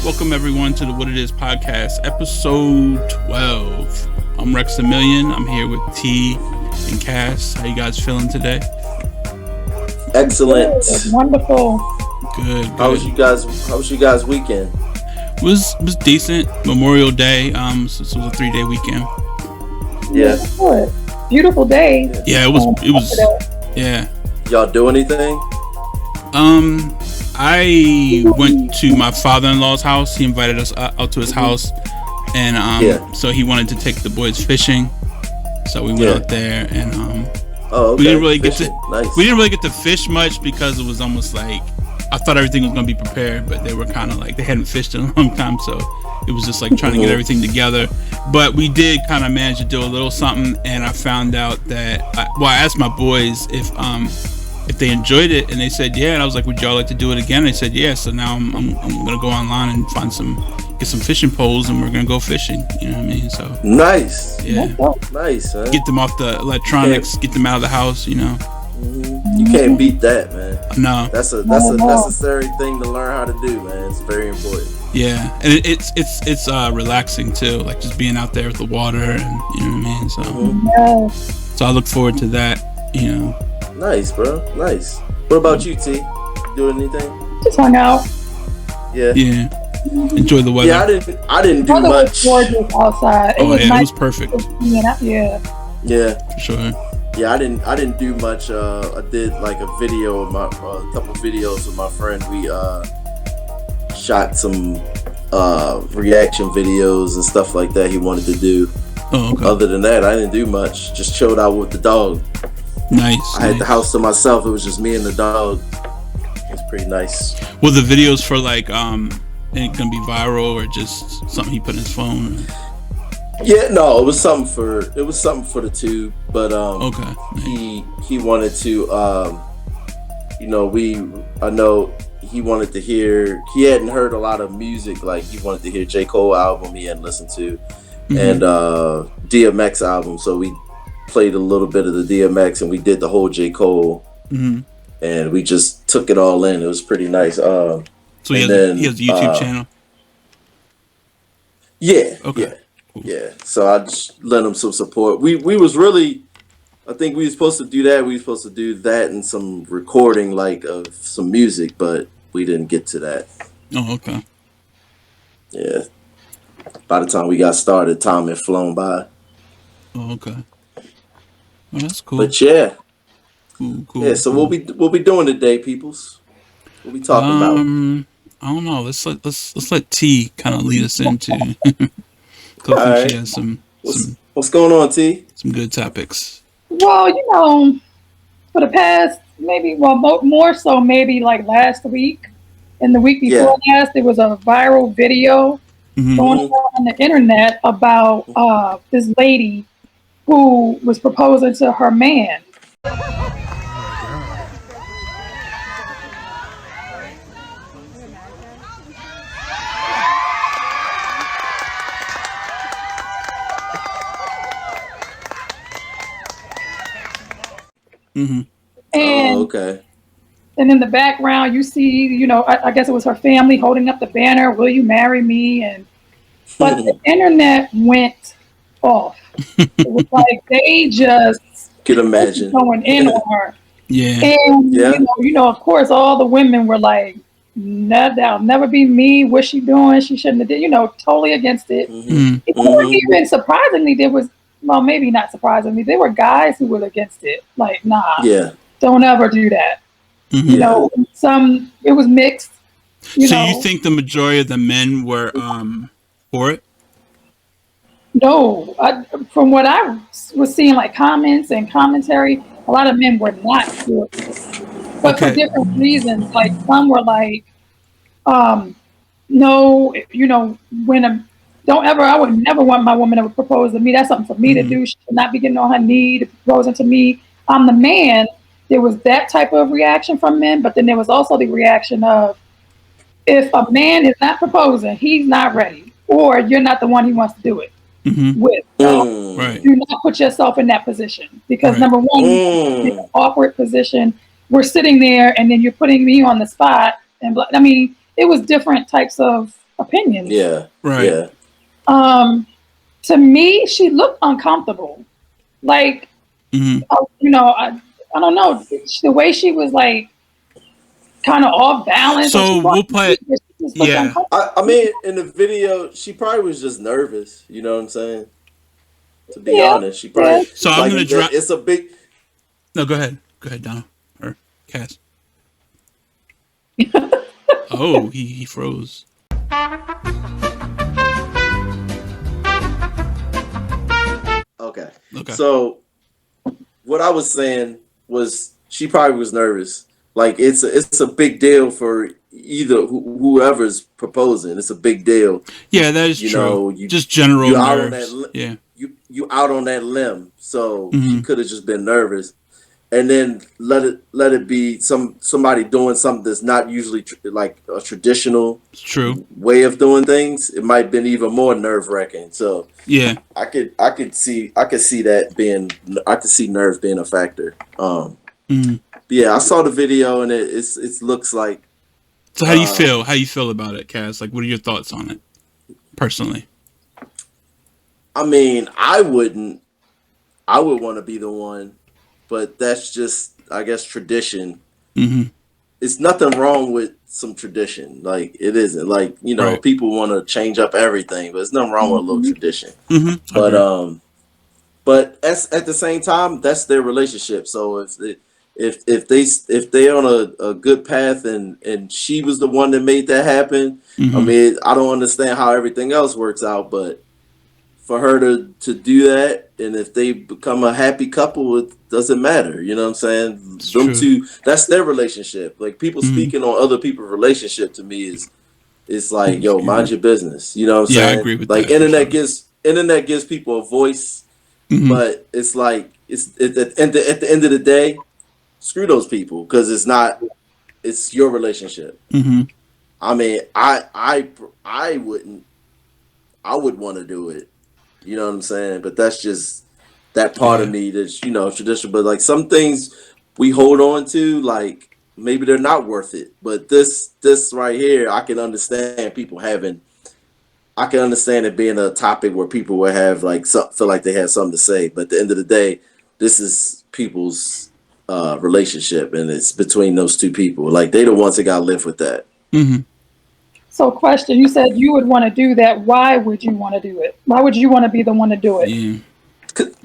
Welcome everyone to the What It Is podcast, episode 12. I'm Rex Million. I'm here with T and Cass. How you guys feeling today? Excellent. Good. Wonderful. Good. How was you guys weekend? Was decent. Memorial Day. So this was a 3-day weekend. Yeah. Good. Beautiful day. Yeah, it was yeah. Y'all do anything? I went to my father-in-law's house. He invited us out to his house, and so he wanted to take the boys fishing. So we went out there, and we didn't really get to fish much because it was almost like I thought everything was gonna be prepared, but they were kind of like they hadn't fished in a long time, so it was just like trying to get everything together. But we did kind of manage to do a little something, and I found out that I asked my boys if they enjoyed it, and they said yeah, and I was like, would y'all like to do it again? And they said yeah. So now I'm gonna go online and get some fishing poles, and we're gonna go fishing. You know what I mean? So nice. Yeah. Nice. Huh? Get them off the electronics. Get them out of the house. You know. You can't beat that, man. No. That's a necessary thing to learn how to do, man. It's very important. Yeah, and it's relaxing too, like just being out there with the water, and you know what I mean. So I look forward to that. You know. Nice, bro. Nice. What about you, T? Doing anything? Just hung out. Yeah. Yeah. Enjoy the weather. Yeah, I didn't do much. Was gorgeous outside. It was nice. It was perfect. Yeah. Yeah. For sure. Yeah, I didn't do much. I did like a couple videos with my friend. We shot some reaction videos and stuff like that he wanted to do. Oh, okay. Other than that, I didn't do much. Just chilled out with the dog. Nice. I had the house to myself. It was just me and the dog. It was pretty nice. Were the videos for like it gonna be viral or just something he put in his phone? Yeah, no, it was something for the tube, but okay. He wanted to I know he wanted to hear, he hadn't heard a lot of music, like he wanted to hear J. Cole album he hadn't listened to, and DMX album, so we played a little bit of the DMX and we did the whole J. Cole, and we just took it all in. It was pretty nice. So he has a YouTube channel? Yeah. Okay. Yeah. Yeah, so I just lent him some support. We was really, I think we were supposed to do that. We were supposed to do that and some recording like of some music, but we didn't get to that. Oh, okay. Yeah. By the time we got started, time had flown by. Oh, okay. Well, that's cool. But yeah. Cool. Yeah, so we'll be doing today, peoples. We'll be talking about. I don't know. Let's let T kind of lead us into. All right. She has some what's going on, T? Some good topics. Well, for the past more so maybe like last week and the week before last, there was a viral video going around on the internet about this lady who was proposing to her man. And okay. And in the background, you see, I guess it was her family holding up the banner, "Will you marry me?" But the internet went off. It was like they just could imagine going in on her. Yeah. And of course, all the women were like, "No, that'll never be me. What's she doing? She shouldn't have did." Totally against it. Even surprisingly, there was. Well, maybe not surprisingly, there were guys who were against it. Like, nah, don't ever do that. It was mixed. So you think the majority of the men were for it? No, from what I was seeing, like comments and commentary, a lot of men were not for it, but for different reasons. Like some were like, no, I would never want my woman to propose to me. That's something for me to do. She should not be getting on her knee to proposing to me. I'm the man. There was that type of reaction from men, but then there was also the reaction of, if a man is not proposing, he's not ready, or you're not the one he wants to do it with. Right. Do not put yourself in that position, because number one, it's an awkward position. We're sitting there, and then you're putting me on the spot, and it was different types of opinions. Yeah. Right. Yeah. To me, she looked uncomfortable. Like, Mm-hmm. you know, I don't know, the way she was like kind of off balance, or So we'll play. she just looked Yeah. uncomfortable. I mean, in the video, she probably was just nervous. You know what I'm saying? To be Yeah, honest, she yeah. probably So I'm like gonna drop. it's a big. No, go ahead. Go ahead, Donna or Cass. Oh, he froze. Okay. Okay. So what I was saying was she probably was nervous. Like it's a big deal for either whoever's proposing. It's a big deal. Yeah, that is You true. know, Just general you out on nerves. that Yeah. you out on that limb. So she Mm-hmm. could have just been nervous, and then let it be somebody doing something that's not usually like a traditional It's true. way of doing things. It might have been even more nerve wracking. So Yeah. I could see that being I could see nerves being a factor. Mm-hmm. Yeah, I saw the video and it looks like. So how do you feel? How do you feel about it, Cass? Like, what are your thoughts on it, personally? I mean, I would want to be the one, but that's just, I guess, tradition. Mm-hmm. It's nothing wrong with some tradition. Like, it isn't. Like, Right. people want to change up everything, but there's nothing wrong with a little tradition. Mm-hmm. But at the same time, that's their relationship. So if they on a good path and she was the one that made that happen, Mm-hmm. I mean, I don't understand how everything else works out, but for her to do that, and if they become a happy couple, it doesn't matter. You know what I'm saying? It's Them true. two, that's their relationship. Like, people Mm-hmm. speaking on other people's relationship to me is like, yo, Excuse mind me. your business. You know what I'm Yeah, I saying? agree with Like, that. For sure. internet gives people a voice, Mm-hmm. but it's like at the end of the day, screw those people, because it's your relationship. Mm-hmm. I mean, I would want to do it. You know what I'm saying? But that's just that part of Yeah. me that's, traditional. But like, some things we hold on to, like, maybe they're not worth it. But this right here, I can understand people having. I can understand it being a topic where people will have like feel like they have something to say. But at the end of the day, this is people's relationship, and it's between those two people. Like, they the ones that got to live with that. Mm-hmm. So, question: you said you would want to do that. Why would you want to do it? Why would you want to be the one to do it? Yeah.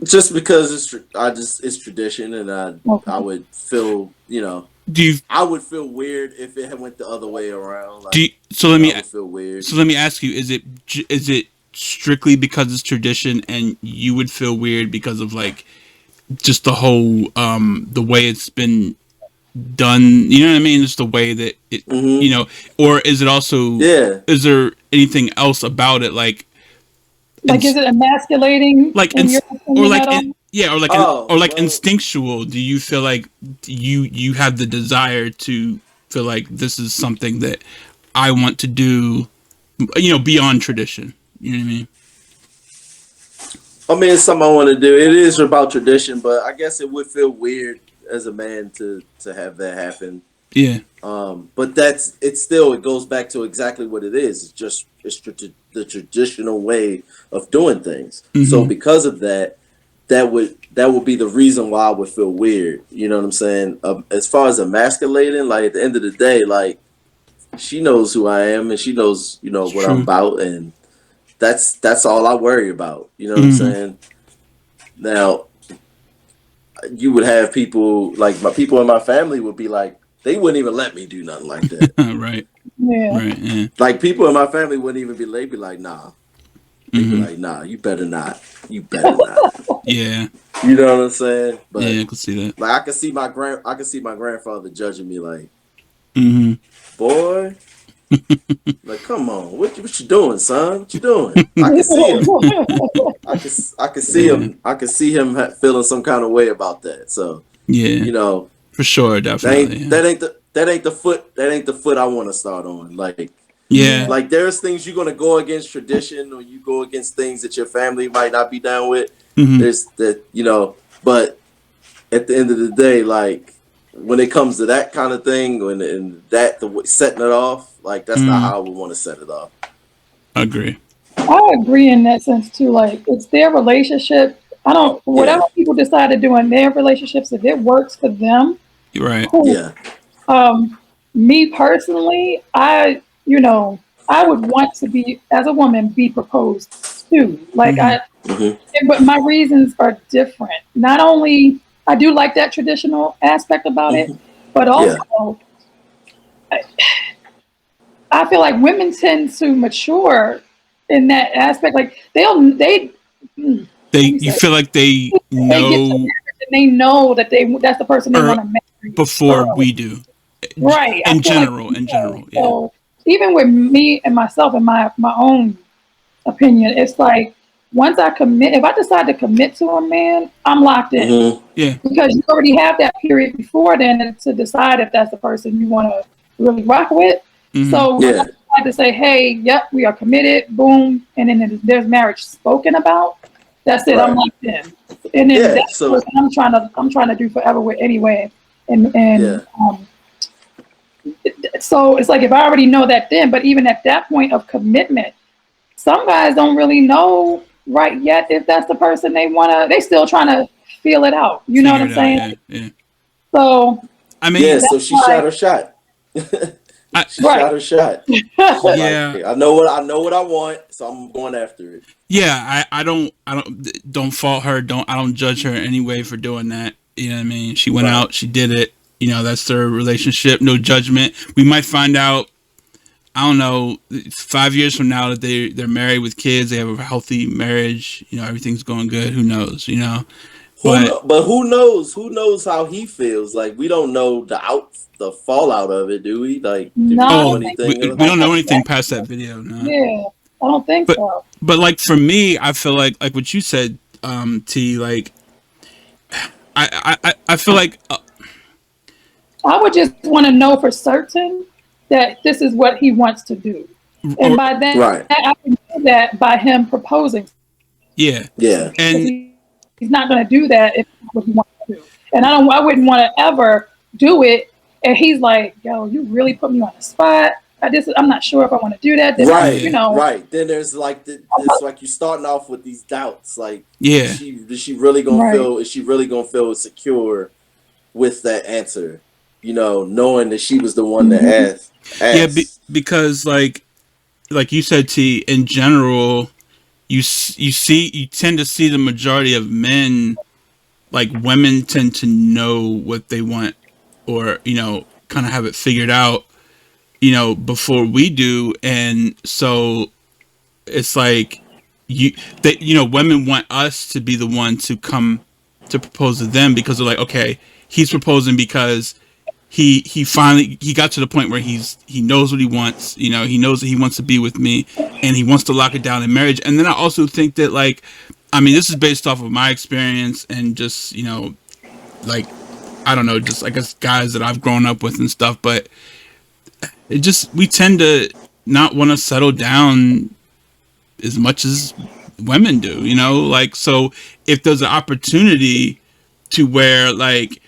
Just because it's tradition, and I Okay. would feel, Do you? I would feel weird if it had went the other way around. Like, Do you, so. Let I me. would feel weird. So let me ask you: is it strictly because it's tradition, and you would feel weird because of like just the whole the way it's been done? You know what I mean? Just the way that it. Mm-hmm. Or is it also? Yeah. Is there anything else about it like? Like, is it emasculating Like in your or opinion like at all? yeah, or like Oh, well, instinctual? Do you feel like you have the desire to feel like this is something that I want to do, beyond tradition? You know what I mean? I mean, it's something I want to do. It is about tradition, but I guess it would feel weird as a man to have that happen. Yeah. But it goes back to exactly what it is. The traditional way of doing things. Mm-hmm. So because of that, that would be the reason why I would feel weird. You know what I'm saying? As far as emasculating, like, at the end of the day, like, she knows who I am, and she knows, It's what I'm true. about, and that's all I worry about. You know what Mm-hmm. I'm saying? Now, you would have people like my people in my family would be like, they wouldn't even let me do nothing like that. Right. Yeah. Right. Yeah. Like, people in my family wouldn't even be. They'd be like, nah. They'd be Mm-hmm. like, nah, you better not. You better not. Yeah. You know what I'm saying? But Yeah, I can see that. like, I can see my grandfather judging me like, Mm-hmm. boy, like, come on, what you doing, son? What you doing? I can see him. I can see him. I can see him feeling some kind of way about that. So, Yeah. For sure, definitely. that ain't the foot I want to start on. Like, Yeah. like, there's things you're gonna go against tradition, or you go against things that your family might not be down with. Mm-hmm. There's that, but at the end of the day, like, when it comes to that kind of thing, setting it off, like, that's not how I would want to set it off. Agree. I agree in that sense too. Like it's their relationship. I don't whatever Yeah. people decide to do in their relationships, if it works for them, You're right. cool. Yeah. Um, Me personally, I would want to be as a woman be proposed to. Like Mm-hmm. Mm-hmm. but my reasons are different. Not only I do like that traditional aspect about it, Mm-hmm. but Yeah. also I feel like women tend to mature in that aspect. Like let me You say feel like they they get to know marriage and they know that that's the person they or want to marry before early. we do. Right. I In feel like general, yeah. so even with me and myself and my own opinion, it's like once I commit, if I decide to commit to a man, I'm locked in Mm-hmm. Yeah. because you already have that period before then to decide if that's the person you want to really rock with. Mm-hmm. So when I Yeah. decide to say, hey, yep, we are committed, boom, and then there's marriage spoken about, that's it. I'm Right. locked in, and then Yeah. that's the So person I'm trying to do forever with anyway. And yeah. so it's like if I already know that then, but even at that point of commitment, some guys don't really know right yet if that's the person they wanna. They still trying to feel it out. You know what Figure I'm it out. saying? Yeah. Yeah. So I Yeah. mean, So that's she shot why, her shot. I She right? shot her shot. She's like, yeah. I know what I want, so I'm going after it. Yeah, I don't fault her. I don't judge her anyway for doing that. You know what I mean? She went Right. out, she did it. That's their relationship. No judgment. We might find out, I don't know, 5 years from now that they're married with kids. They have a healthy marriage. Everything's going good. Who knows? But But who knows? Who knows how he feels? Like we don't know the fallout of it, do we? Like, did No, we I know oh, don't think we, anything so. of we it? don't know anything That's, past that video. No. yeah, I don't think But so. like for me, I feel like what you said, T. Like I feel like I would just want to know for certain that this is what he wants to do, and or by that Right. I can do that by him proposing yeah, Yeah. because and he's not going to do that if it's what he wants to do. And I wouldn't want to ever do it. And he's like, yo, you really put me on the spot. I'm not sure if I want to do that. Then Right. yeah, Right. Then there's like it's like you starting off with these doubts. Like, yeah, is she really gonna right. feel? Is she really gonna feel secure with that answer? Knowing that she was the one that Mm-hmm. asked. yeah. Asked. Because like you said, T. In general, you tend to see the majority of men, like women tend to know what they want, or kind of have it figured out, before we do. And so it's like women want us to be the one to come to propose to them, because they're like, okay, he's proposing because he finally he got to the point where he knows what he wants. He knows that he wants to be with me, and he wants to lock it down in marriage. And then I also think that, like, I mean, this is based off of my experience and just like, I don't know, just I guess guys that I've grown up with and stuff. But it just, we tend to not want to settle down as much as women do, like, so if there's an opportunity to where, like,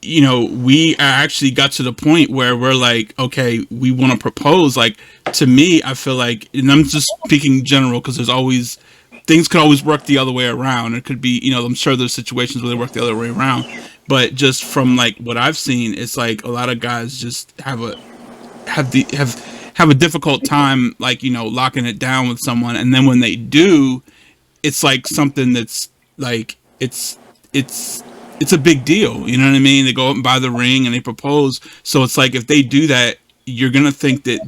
we actually got to the point where we're like, okay, we want to propose. Like, to me, I feel like, and I'm just speaking general, because there's always, things could always work the other way around. It could be, I'm sure there's situations where they work the other way around, but just from like what I've seen, it's like a lot of guys just have a difficult time, like, locking it down with someone. And then when they do, it's like something that's like, it's it's a big deal. You know what I mean? They go up and buy the ring and they propose. So it's like, if they do that, you're gonna think that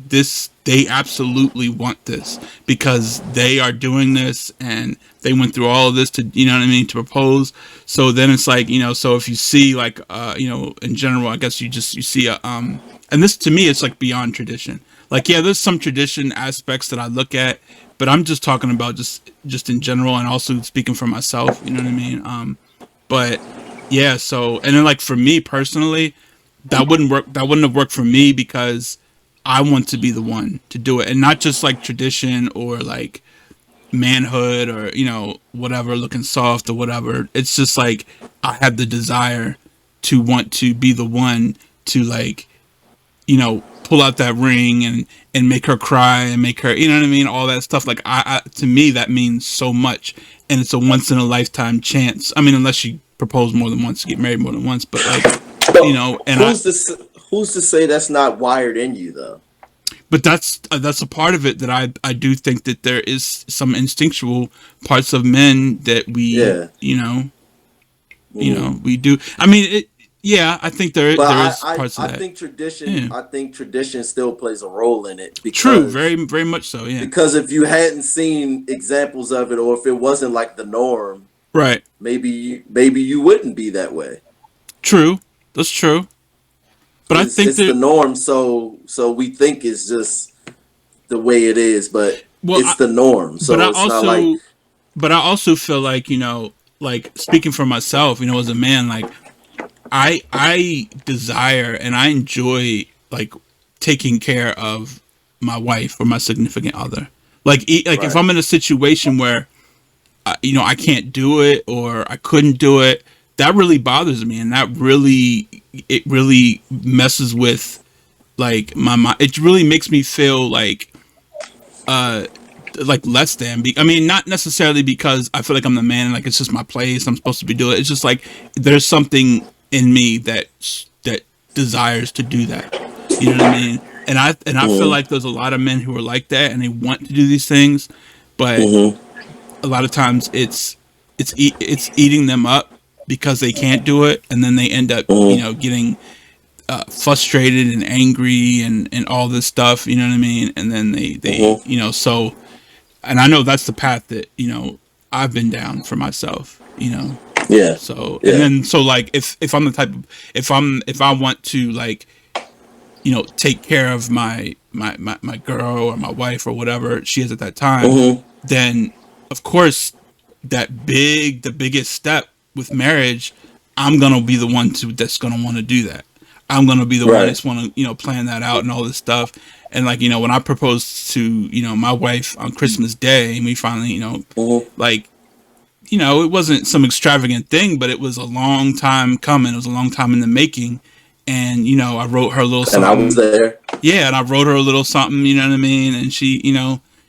they absolutely want this, because they are doing this and they went through all of this to, you know what I mean, to propose. So then it's like, so if you see, like, in general, I guess you see a and this, to me, it's like beyond tradition. Like, yeah, there's some tradition aspects that I look at, but I'm just talking about just in general, and also speaking for myself. You know what I mean? But yeah, so, and then, like, for me personally, that wouldn't work. That wouldn't have worked for me, because I want to be the one to do it, and not just like tradition or like manhood or whatever, looking soft or whatever. It's just like, I have the desire to want to be the one to, like, pull out that ring and make her cry and make her, you know what I mean, all that stuff. Like I to me that means so much, and it's a once in a lifetime chance. I mean, unless you propose more than once, get married more than once, but like, and who's to say that's not wired in you though? But that's a part of it that I do think that there is some instinctual parts of men that we we do. I mean, I think there is parts of that. I think tradition. Yeah. I think tradition still plays a role in it. Because, true, very very much so. Yeah. Because if you hadn't seen examples of it, or if it wasn't like the norm, right? Maybe you wouldn't be that way. True, that's true. But I think it's the norm, so we think it's just the way it is, but it's the norm. So it's not like. But I also feel like like speaking for myself, as a man, like I desire and I enjoy like taking care of my wife or my significant other. Like right. If I'm in a situation where I can't do it or I couldn't do it, that really bothers me, and that really messes with like my mind. It really makes me feel like less than. I mean, not necessarily because I feel like I'm the man and like it's just my place, I'm supposed to be doing it. It's just like there's something in me that desires to do that. You know what I mean? And I feel like there's a lot of men who are like that and they want to do these things, but a lot of times it's eating them up because they can't do it, and then they end up getting frustrated and angry and all this stuff, you know what I mean? And then they so, and I know that's the path that I've been down for myself, yeah. So and then so like if I'm the type of if I want to like take care of my girl or my wife or whatever she is at that time, then of course the biggest step with marriage, I'm gonna be the one that's gonna want to do that. I'm gonna be the one that's want to plan that out and all this stuff. And like when I proposed to my wife on Christmas Day, and we finally it wasn't some extravagant thing, but it was a long time coming. It was a long time in the making. And I wrote her a little something. And I was there. Yeah, and I wrote her a little something. You know what I mean? And she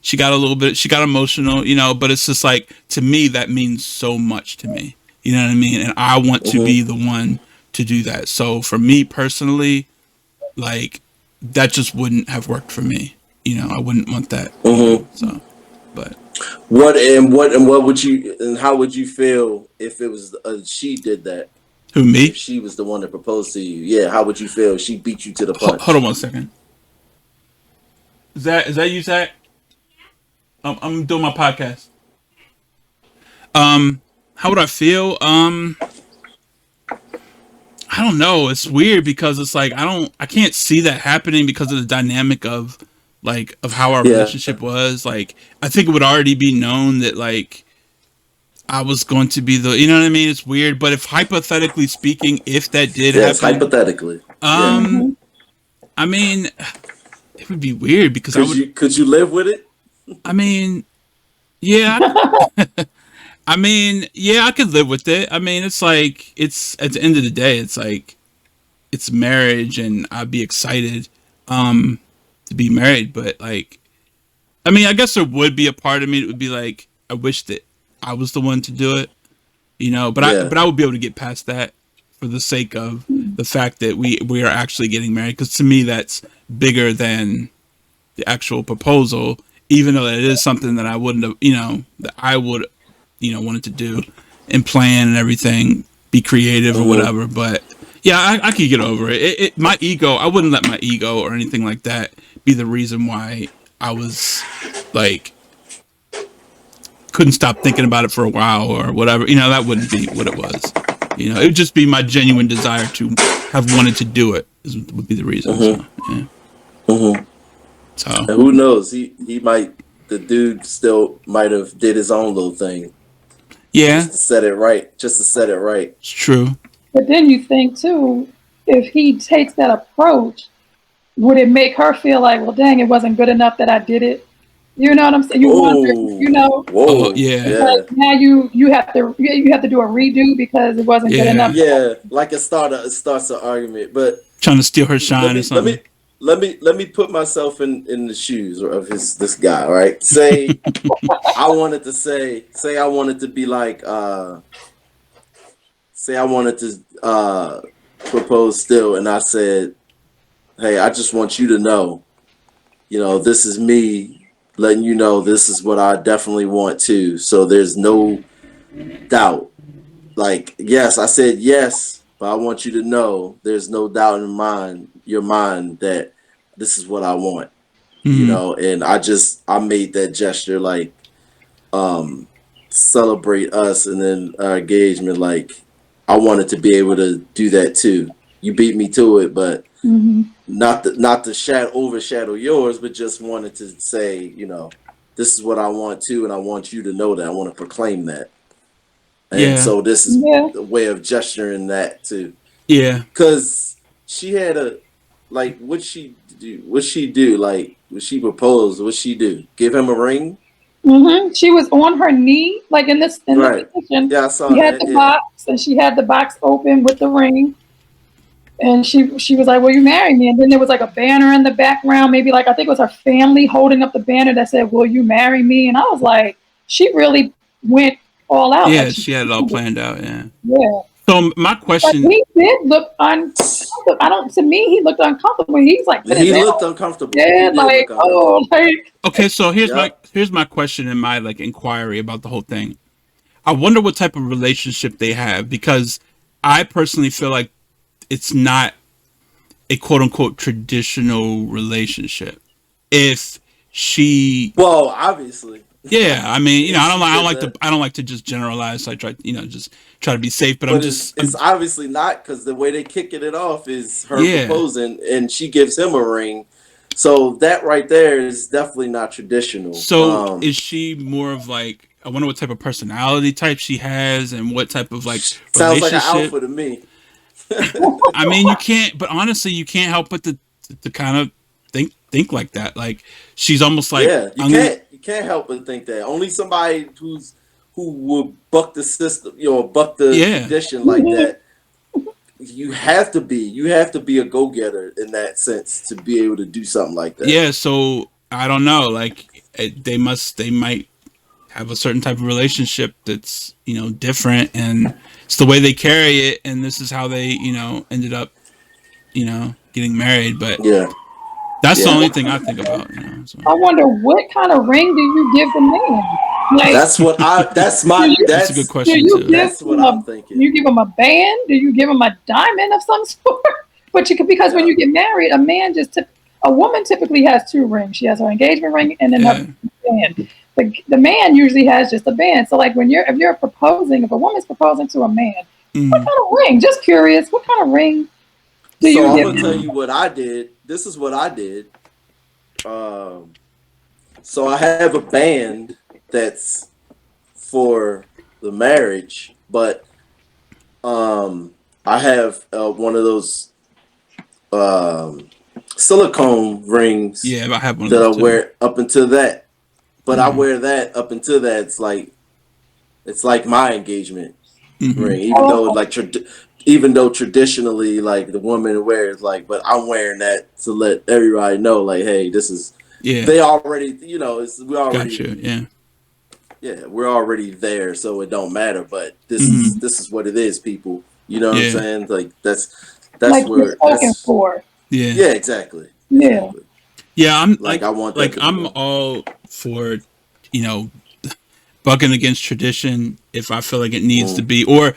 she got emotional. But it's just like, to me, that means so much to me. You know what I mean? And I want to be the one to do that. So for me personally, like, that just wouldn't have worked for me. I wouldn't want that. So, but what would you, and how would you feel if it was she did that? Who, me? If she was the one that proposed to you, yeah. How would you feel if she beat you to the punch? Hold on 1 second. Is that you, Zach? I'm doing my podcast. How would I feel? I don't know. It's weird because it's like I can't see that happening because of the dynamic of how our relationship was. Like, I think it would already be known that like I was going to be the, you know what I mean? It's weird, but if hypothetically speaking, if that did happen, hypothetically, I mean, it would be weird because could you live with it? I mean, yeah. I mean, yeah, I could live with it. I mean, it's like, it's at the end of the day, it's like, it's marriage, and I'd be excited to be married. But like, I mean, I guess there would be a part of me that would be like, I wish that I was the one to do it, but I would be able to get past that for the sake of the fact that we are actually getting married. Because to me, that's bigger than the actual proposal, even though it is something that I wouldn't have, that I would, wanted to do and plan and everything, be creative or whatever. But yeah, I could get over it. My ego, I wouldn't let my ego or anything like that be the reason why I was like, couldn't stop thinking about it for a while or whatever. That wouldn't be what it was. It would just be my genuine desire to have wanted to do it would be the reason. So, yeah. So and who knows? The dude still might have did his own little thing. Yeah. Just to set it right. It's true. But then you think too, if he takes that approach, would it make her feel like, well, dang, it wasn't good enough that I did it? You know what I'm saying? You wonder, Whoa, yeah. Like now you have to do a redo because it wasn't good enough. Yeah, like it starts an argument, but trying to steal her shine or something. let me put myself in the shoes of this guy. Right? Say I wanted to be like say I wanted to propose still, and I said, hey, I just want you to know, this is me letting you know this is what I definitely want to. So there's no doubt. Like, yes, I said yes, but I want you to know there's no doubt in your mind that this is what I want. Mm-hmm. And I made that gesture, like, um celebrate us and then our engagement. Like, I wanted to be able to do that too. You beat me to it, but Mm-hmm. not to overshadow yours, but just wanted to say, this is what I want to, and I want you to know that. I want to proclaim that. And Yeah. so this is Yeah. a way of gesturing that too. Yeah. Cause she had like, what'd she do? Like, when she proposed, what'd she do? Give him a ring? Mm-hmm. She was on her knee, like in the Right. position. Yeah, I saw She had that. the Yeah. box, and she had the box open with the ring. And she was like, "Will you marry me?" And then there was like a banner in the background, maybe like I think it was her family holding up the banner that said, "Will you marry me?" And I was like, she really went all out. Yeah. Like she, She had it all planned out. Yeah. yeah. So my But question. he did look I don't. To me, he looked uncomfortable. He's like, put it He down. looked uncomfortable. He Yeah, did like, look oh, uncomfortable. like. Okay. So Yep. here's my question and my like inquiry about the whole thing. I wonder what type of relationship they have because I personally feel like it's not a quote unquote traditional relationship. If she, Well, obviously. yeah, I mean, If she I don't did like to that. just generalize. So I try, just try to be safe. But But it's obviously not, because the way they kicking it off is her yeah. proposing and she gives him a ring. So that right there is definitely not traditional. So is she more of like? I wonder what type of personality type she has and what type of like Sounds like an relationship. alpha to me. I mean, you can't. But honestly, you can't help but to kind of think like that. Like she's almost like Yeah, you I'm gonna. can't help but think that. Only somebody who will buck the system, buck the Yeah. tradition like that. You have to be a go getter in that sense to be able to do something like that. Yeah, so I don't know. Like they might have a certain type of relationship that's different, and it's the way they carry it, and this is how they ended up getting married. But Yeah, that's the yeah. only thing I think about. So. I wonder what kind of ring do you give the man? Like, That's what I. That's do my. you That's a good That's question too. that's what I'm thinking. you give him a band? Do you give him a diamond of some sort? But you could, because when Yeah, you get married, a woman typically has two rings. She has her engagement ring and then her Yeah. band. The man usually has just a band. So like if a woman's proposing to a man, what Mm. kind of ring? Just curious, what kind of ring do so you I'm give gonna tell him? you what I did. This is what I did. Um, so I have a band that's for the marriage, but I have one of those um, silicone rings Yeah, I have one of that those I too. wear up until that. But I Mm. wear that up until that. It's like my engagement Hmm. ring, Oh, even though traditionally, like, the woman wears, like, but I'm wearing that to let everybody know, like, hey, this is Yeah, they already, we gotcha. already, Yeah. yeah, we're already there, so it don't matter. But this is Hmm. this is what it is, people. You know what I'm Yeah. saying? Like, that's like you're where spoken that's for. Yeah. yeah, exactly, Yeah. exactly. Yeah. I'm Like, I want that to be I'm done. all for you know bucking against tradition if I feel like it needs to Mm. be. Or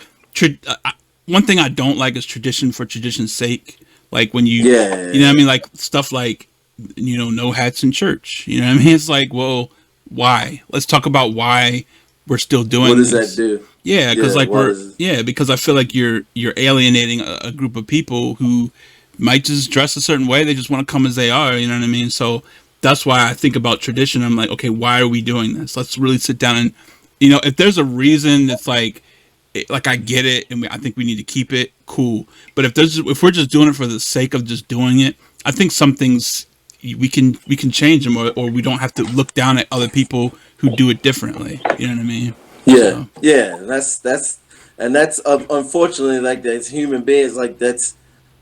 one thing I don't like is tradition for tradition's sake. Like when what I Yeah. mean, like stuff like no hats in church. You know what I mean? It's like, well, why? Let's talk about why we're still What doing does that this. do? Yeah, because Yeah. like What is? because I feel like you're alienating a group of people who might just dress a certain way. They just want to come as they are. You know what I mean? So that's why I think about tradition. I'm like, okay, why are we doing this? Let's really sit down and if there's a reason, it's like I get it, and I think we need to keep it cool. But if we're just doing it for the sake of just doing it, I think some things we can change them, or we don't have to look down at other people who do it differently. You know what I mean? Yeah, So yeah. And that's unfortunately, like, that's human beings. Like, that's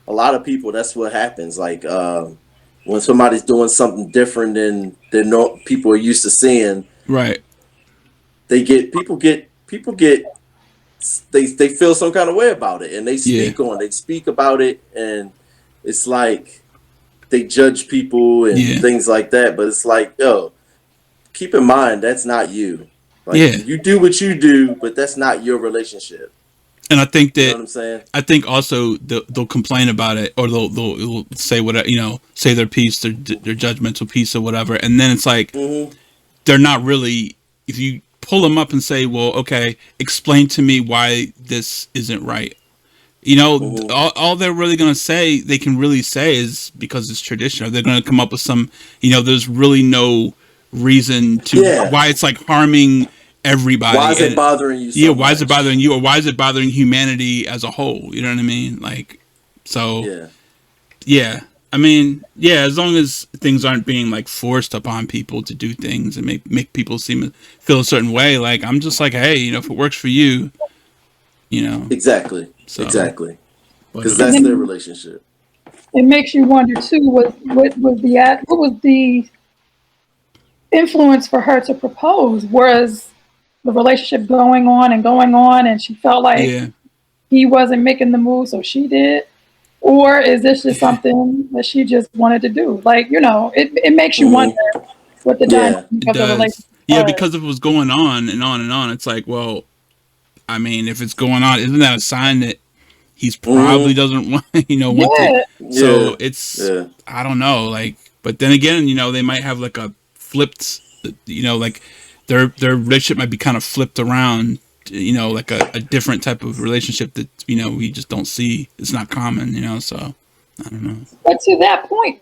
a lot of people. That's what happens. Like, when somebody's doing something different than people are used to seeing, right? People get they feel some kind of way about it, and they speak about it, and it's like they judge people and things like that. But it's like, yo, keep in mind that's not you. Like, you do what you do, but that's not your relationship. And I think that, you know what I'm saying? I think also they'll complain about it, or they'll say what, say their piece, their judgmental piece or whatever, and then it's like they're not really. If you pull them up and say, well, okay, explain to me why this isn't right. All they're really going to say, they can really say, is because it's tradition. Or they're going to come up with some, there's really no reason to why it's like harming everybody. Why is it bothering you so much? Why is it bothering you, or why is it bothering humanity as a whole? You know what I mean? Like, so I mean, as long as things aren't being like forced upon people to do things and make people feel a certain way, like, I'm just like, hey, if it works for you, exactly. So, exactly, because that's their relationship. It makes you wonder too, what was the influence for her to propose? Was the relationship going on, and she felt like he wasn't making the move, so she did? Or is this just something that she just wanted to do? Like, it makes you wonder what the dynamic of the relationship was. Because if it was going on and on and on, it's like, well, I mean, if it's going on, isn't that a sign that he's probably doesn't want, want to? So it's, I don't know, like, but then again, they might have like a flipped, like their relationship might be kind of flipped around, like a different type of relationship that, we just don't see. It's not common, so I don't know. But to that point,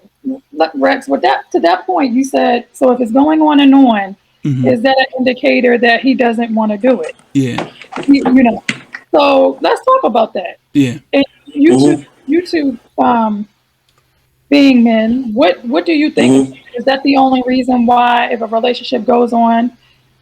Rex, to that point, you said, so if it's going on and on, is that an indicator that he doesn't want to do it? Yeah. So let's talk about that. Yeah. And you two, being men, what do you think? Is that the only reason why, if a relationship goes on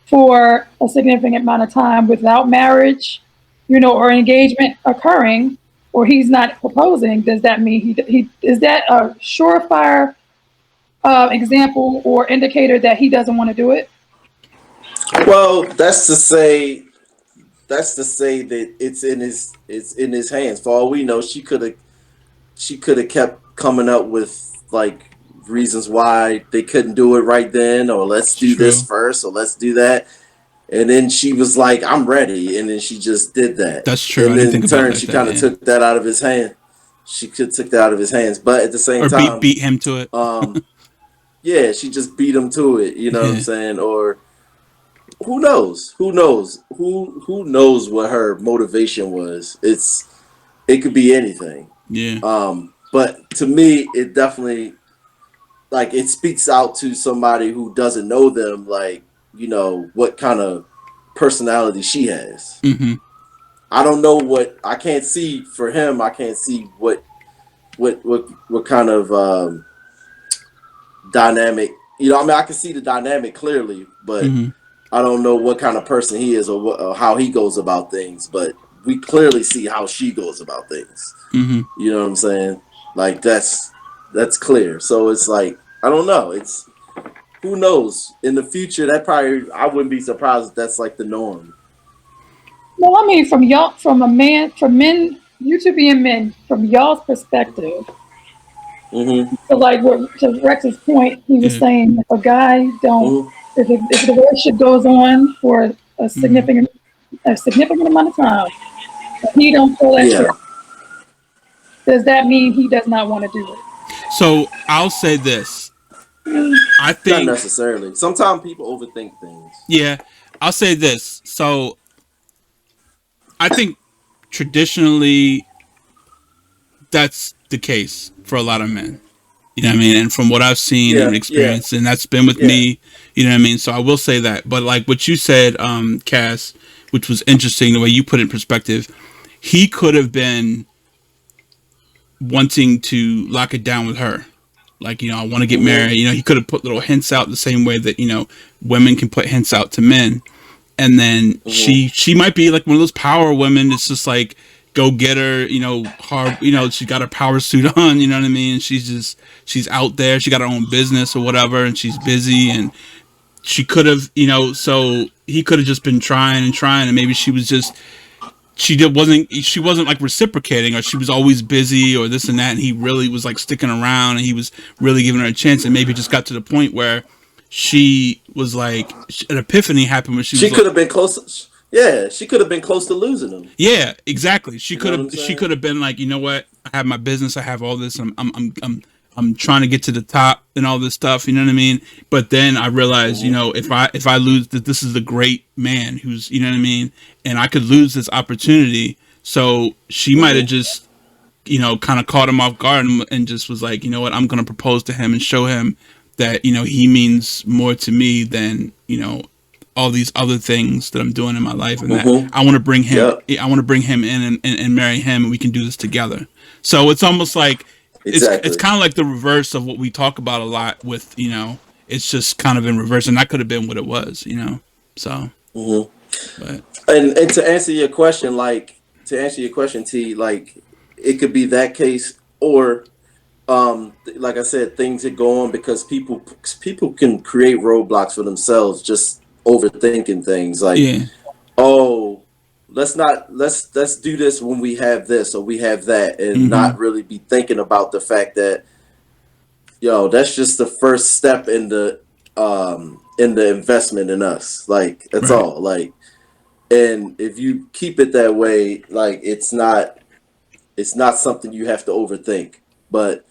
for a significant amount of time without marriage, or engagement occurring, or he's not proposing, does that mean he is that a surefire example or indicator that he doesn't want to do it? Well, that's to say that it's in his hands. For all we know, she could have kept coming up with like reasons why they couldn't do it right then, or let's do this first, or let's do that. And then she was like, I'm ready, and then she just did that. That's true. And then in turn, she kind of took that out of his hand. She took that out of his hands, but at the same time, beat him to it. She just beat him to it. You know what I'm saying? Or who knows? Who knows what her motivation was? It could be anything. Yeah. But to me, it definitely, like, it speaks out to somebody who doesn't know them, like, what kind of personality she has. I don't know I can't see for him. I can't see what kind of dynamic. I mean, I can see the dynamic clearly, but I don't know what kind of person he is, or how he goes about things. But we clearly see how she goes about things. You know what I'm saying? Like, that's clear. So it's like, I don't know. It's, who knows? In the future, that probably, I wouldn't be surprised if that's like the norm. Well, I mean, from men, you two being men, from y'all's perspective. So, like, to Rex's point, he was saying, if a guy if the relationship goes on for a significant amount of time, if he don't feel that shit, does that mean he does not want to do it? So I'll say this. I think not necessarily. Sometimes people overthink things. Yeah, I'll say this. So I think traditionally that's the case for a lot of men. You know what I mean? And from what I've seen and experienced, and that's been with me, you know what I mean? So I will say that. But like what you said, Cass, which was interesting, the way you put it in perspective, he could have been wanting to lock it down with her. Like, I want to get married. He could have put little hints out the same way that, women can put hints out to men. And then she might be like one of those power women. It's just like, go getter, hard, she got her power suit on, you know what I mean? She's out there. She got her own business or whatever, and she's busy, and she could have, so he could have just been trying and trying, and maybe she wasn't like reciprocating, or she was always busy or this and that, and he really was like sticking around, and he was really giving her a chance, and maybe it just got to the point where she was like, an epiphany happened when she could have been close. Yeah, she could have been close to losing him. Yeah, exactly. She could have been like, you know what? I have my business. I have all this. I'm trying to get to the top and all this stuff. You know what I mean? But then I realized, if I lose, that this is a great man who's, you know what I mean? And I could lose this opportunity. So she might have just, kind of caught him off guard and just was like, you know what? I'm going to propose to him and show him that, he means more to me than, all these other things that I'm doing in my life, and that I want to bring him. I want to bring him in and marry him, and we can do this together. So it's almost like it's kind of like the reverse of what we talk about a lot with, it's just kind of in reverse, and that could have been what it was, So, but. And to answer your question, T, like it could be that case, or like I said, things that go on because people can create roadblocks for themselves just overthinking things, like, oh, let's do this when we have this or we have that, and not really be thinking about the fact that, that's just the first step in the investment in us. Like, that's all. Like, and if you keep it that way, like, it's not something you have to overthink. But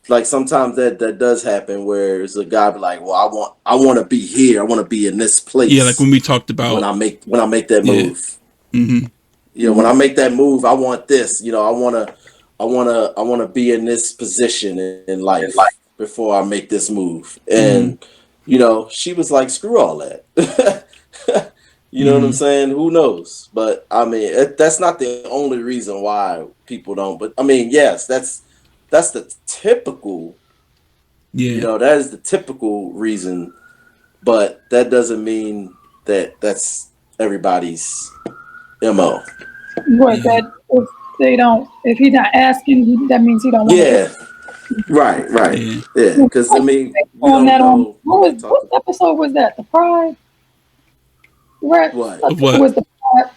like sometimes that does happen, where it's a guy be like, well, I want to be here. I want to be in this place. Yeah, like when we talked about when I make that move. When I make that move, I want this. I want to be in this position in life before I make this move. And she was like, screw all that. You know what I'm saying? Who knows? But I mean, that's not the only reason why people don't. But I mean, yes, that's the typical. That is the typical reason. But that doesn't mean that that's everybody's MO. What, that if he's not asking, that means he don't want to. Right. Yeah, because I mean, what episode was that? The Pride. What was the Pride?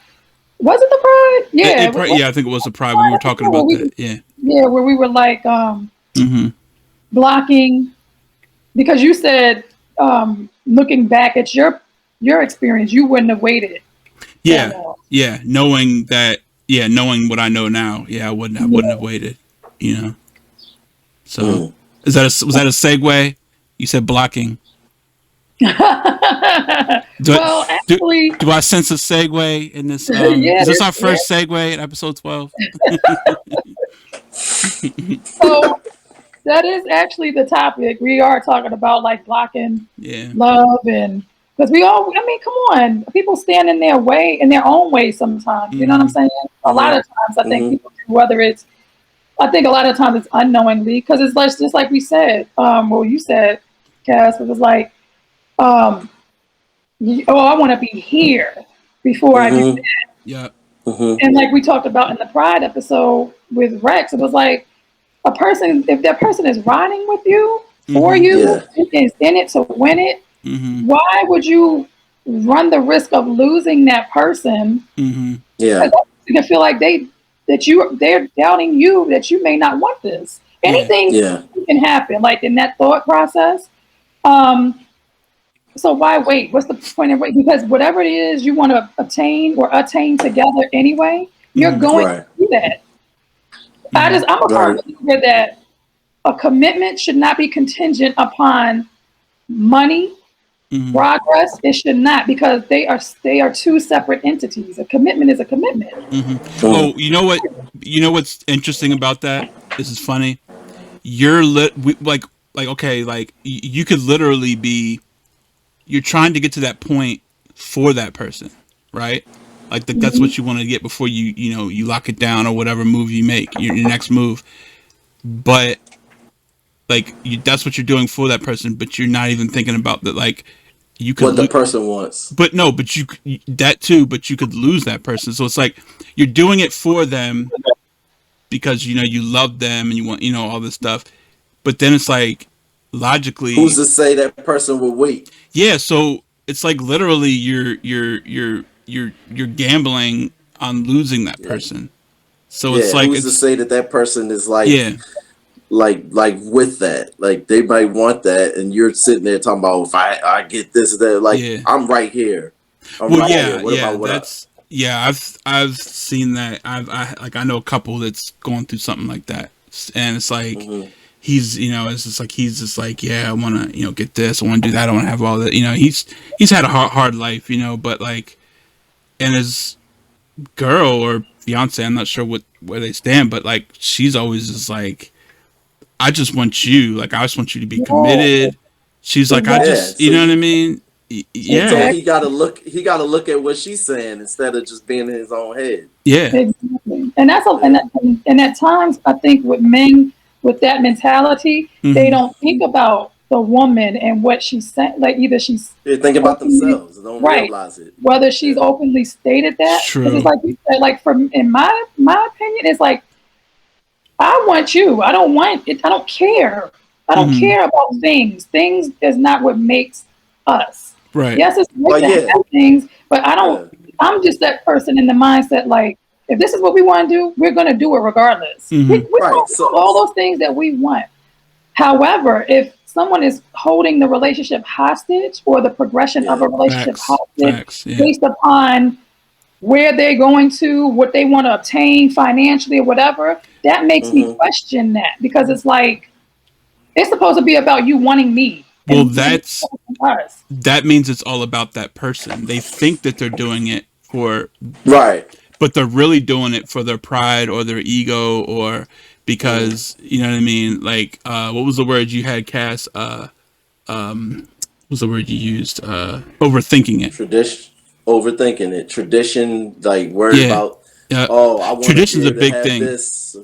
Was it the Pride? Yeah. I think it was the Pride. We were talking about that. Yeah. Yeah, where we were like blocking, because you said looking back at your experience, you wouldn't have waited. Yeah. Knowing what I know now, I wouldn't have waited. So was that a segue? You said blocking. Actually, do I sense a segue in this? Is this our first segue in episode 12? So that is actually the topic. We are talking about like blocking love, and because come on, people stand in their way, in their own way sometimes. You know what I'm saying? A lot of times, I think people do, I think a lot of times it's unknowingly, because it's like, just like we said, you said, Cass, it was like, I want to be here before I do that. Yeah. And like we talked about in the Pride episode with Rex, it was like if that person is riding with you, for you, is in it to win it, why would you run the risk of losing that person? Yeah. You can feel like they're doubting you, that you may not want this. Anything can happen, like in that thought process. So why wait? What's the point of wait? Because whatever it is you want to attain together anyway, you're going to do that. I'm a firm believer that a commitment should not be contingent upon money, progress. It should not, because they are two separate entities. A commitment is a commitment. Oh, you know what? You know what's interesting about that? This is funny. You're you could literally be. You're trying to get to that point for that person, right? Like that's what you want to get before you lock it down or whatever move you make, your next move. But like that's what you're doing for that person, but you're not even thinking about that. Like you could what the person wants. But no, but you that too, but you could lose that person. So it's like you're doing it for them because you love them and you want all this stuff. But then it's like logically, who's to say that person will wait? Yeah, so it's like literally you're gambling on losing that person. So it's like who's to say that person is like yeah. like with that, like they might want that, and you're sitting there talking about if I get this that, like I'm right here. What about I've seen that. I know a couple that's going through something like that, and it's like he's it's just like he's just like I want to get this, I want to do that, I want to have all that. He's had a hard life, but like, and his girl or fiance, I'm not sure where they stand, but like she's always just like, I just want you, like I just want you to be committed. She's like, I just, you know what I mean? Yeah. So he got to look at what she's saying instead of just being in his own head. Yeah. Exactly. And that's and at times I think with men with that mentality, they don't think about the woman and what she's saying. Like either she's thinking about themselves and don't realize it. Whether she's openly stated that. True. It's like you said, like in my opinion, it's like, I want you. I don't want it. I don't care. I don't care about things. Things is not what makes us. Right. Yes, it's great to have things, but I don't. I'm just that person in the mindset like, if this is what we want to do, we're going to do it regardless. We're going to do all those things that we want. However, if someone is holding the relationship hostage or the progression of a relationship hostage based upon where they're going to, what they want to obtain financially or whatever, that makes me question that, because it's like, it's supposed to be about you wanting me. Well, that means it's all about that person. They think that they're doing it for but they're really doing it for their pride or their ego, or because you know what I mean. Like, what was the word you had, Cass? What was the word you used? Overthinking it. Overthinking it. Tradition, like worried about. I want tradition's a big thing. This.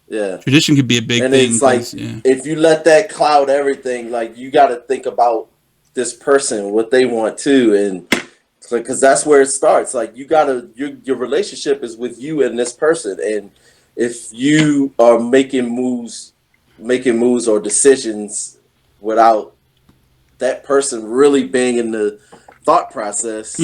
Yeah, tradition could be a big thing. And it's like, if you let that cloud everything, like you got to think about this person, what they want too, and because that's where it starts. Like you gotta, your relationship is with you and this person, and if you are making moves or decisions without that person really being in the thought process,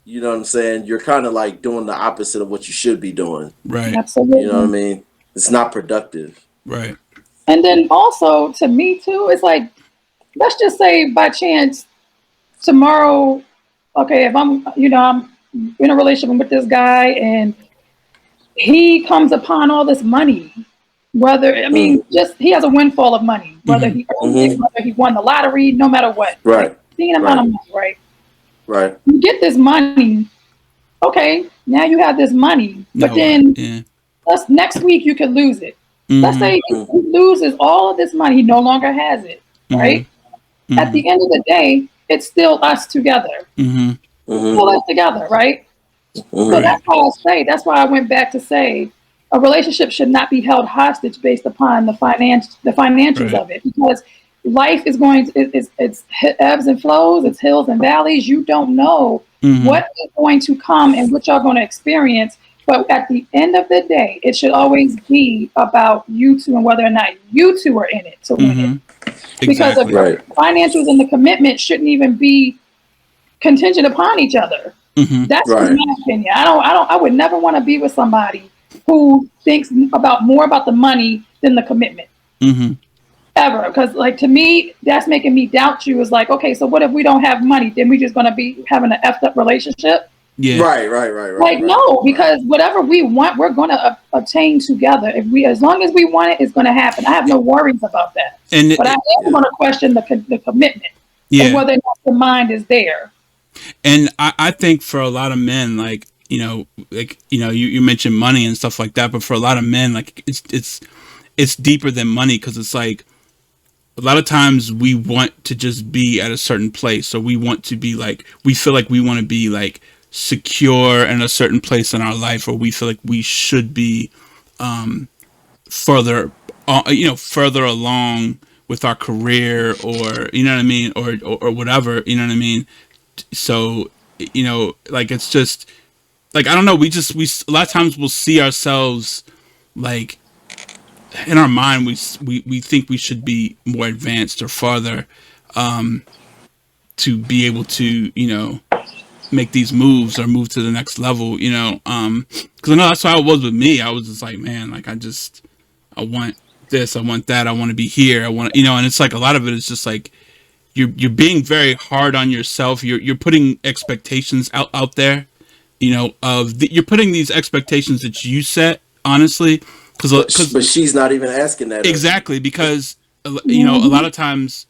you know what I'm saying? You're kind of like doing the opposite of what you should be doing. Right. Absolutely. You know what I mean? It's not productive. Right. And then also to me too, it's like, let's just say by chance tomorrow, okay, if I'm in a relationship with this guy and he comes upon all this money, whether, just he has a windfall of money, whether he earned it, whether he won the lottery, no matter what. Right. Like, seeing amount of money, right? Right. You get this money. Okay, now you have this money, but next week you could lose it. Let's say he loses all of this money, he no longer has it, right? At the end of the day, it's still us together. Still us together, right? So that's why that's why I went back to say a relationship should not be held hostage based upon the financials of it, because life is going to, it's ebbs and flows, it's hills and valleys. You don't know what is going to come and what y'all going to experience. But at the end of the day, it should always be about you two and whether or not you two are in it to win it. Because of the financials and the commitment shouldn't even be contingent upon each other. That's just my opinion. I would never want to be with somebody who thinks more about the money than the commitment. Ever. Because like, to me, that's making me doubt you. Is like, okay, so what if we don't have money? Then we just going to be having an effed up relationship? Yeah. Right. Like, no, because whatever we want, we're going to obtain together. As long as we want it, it's going to happen. I have no worries about that. But I am going to question the commitment and whether or not the mind is there. And I think for a lot of men, like, you mentioned money and stuff like that, but for a lot of men, like it's deeper than money, because it's like, a lot of times we want to just be at a certain place, or we want to be like, we feel like we want to be like secure in a certain place in our life, or we feel like we should be further along with our career, or you know what I mean, or whatever, you know what I mean. So, you know, like, it's just like, I don't know, we a lot of times we'll see ourselves, like, in our mind, we think we should be more advanced or farther, to be able to, you know, make these moves or move to the next level, you know. Because I know that's how it was with me. I was just like, man, like, I want this, I want that, I want to be here, I want, you know. And it's like, a lot of it is just like, you're being very hard on yourself. You're putting expectations out there, you know, you're putting these expectations that you set, honestly, but she's not even asking that. Exactly, because you know, a lot of times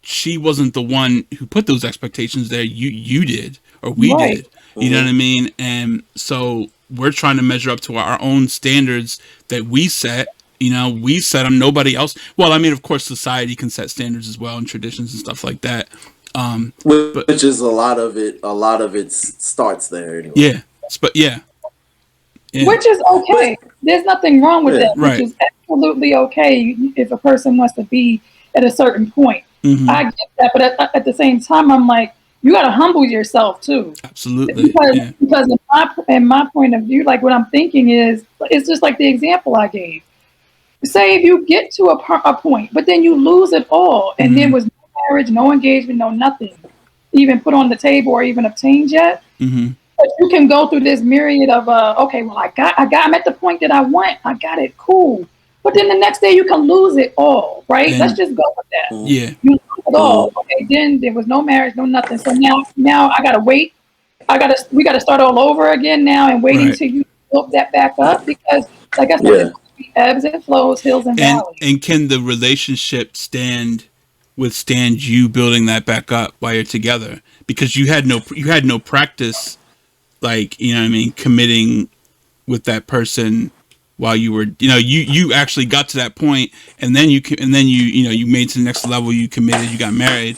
she wasn't the one who put those expectations there. You did, or we did. You know what I mean? And so we're trying to measure up to our own standards that we set. You know, we set them. Nobody else. Well, I mean, of course, society can set standards as well, and traditions and stuff like that. Which is a lot of it. A lot of it starts there anyway. Yeah, but yeah. Which is okay. There's nothing wrong with that. Which is absolutely okay if a person wants to be at a certain point. I get that, but at the same time, I'm like, you got to humble yourself too. Absolutely. Because in my point of view, like, what I'm thinking is, it's just like the example I gave. Say if you get to a point, but then you lose it all, and there was no marriage, no engagement, no nothing, even put on the table or even obtained yet. But you can go through this myriad of okay, well, I'm at the point that I want, I got it, cool. But then the next day you can lose it all, right? Let's just go with that. Yeah. You lose it all. Okay, then there was no marriage, no nothing. So now I gotta wait. We gotta start all over again now, and waiting till you build that back up, because, like I said, ebbs and flows, hills and valleys. And can the relationship withstand you building that back up while you're together? Because you had no practice, like, you know what I mean, committing with that person while you were, you know, you actually got to that point, and then you know, you made to the next level, you committed, you got married,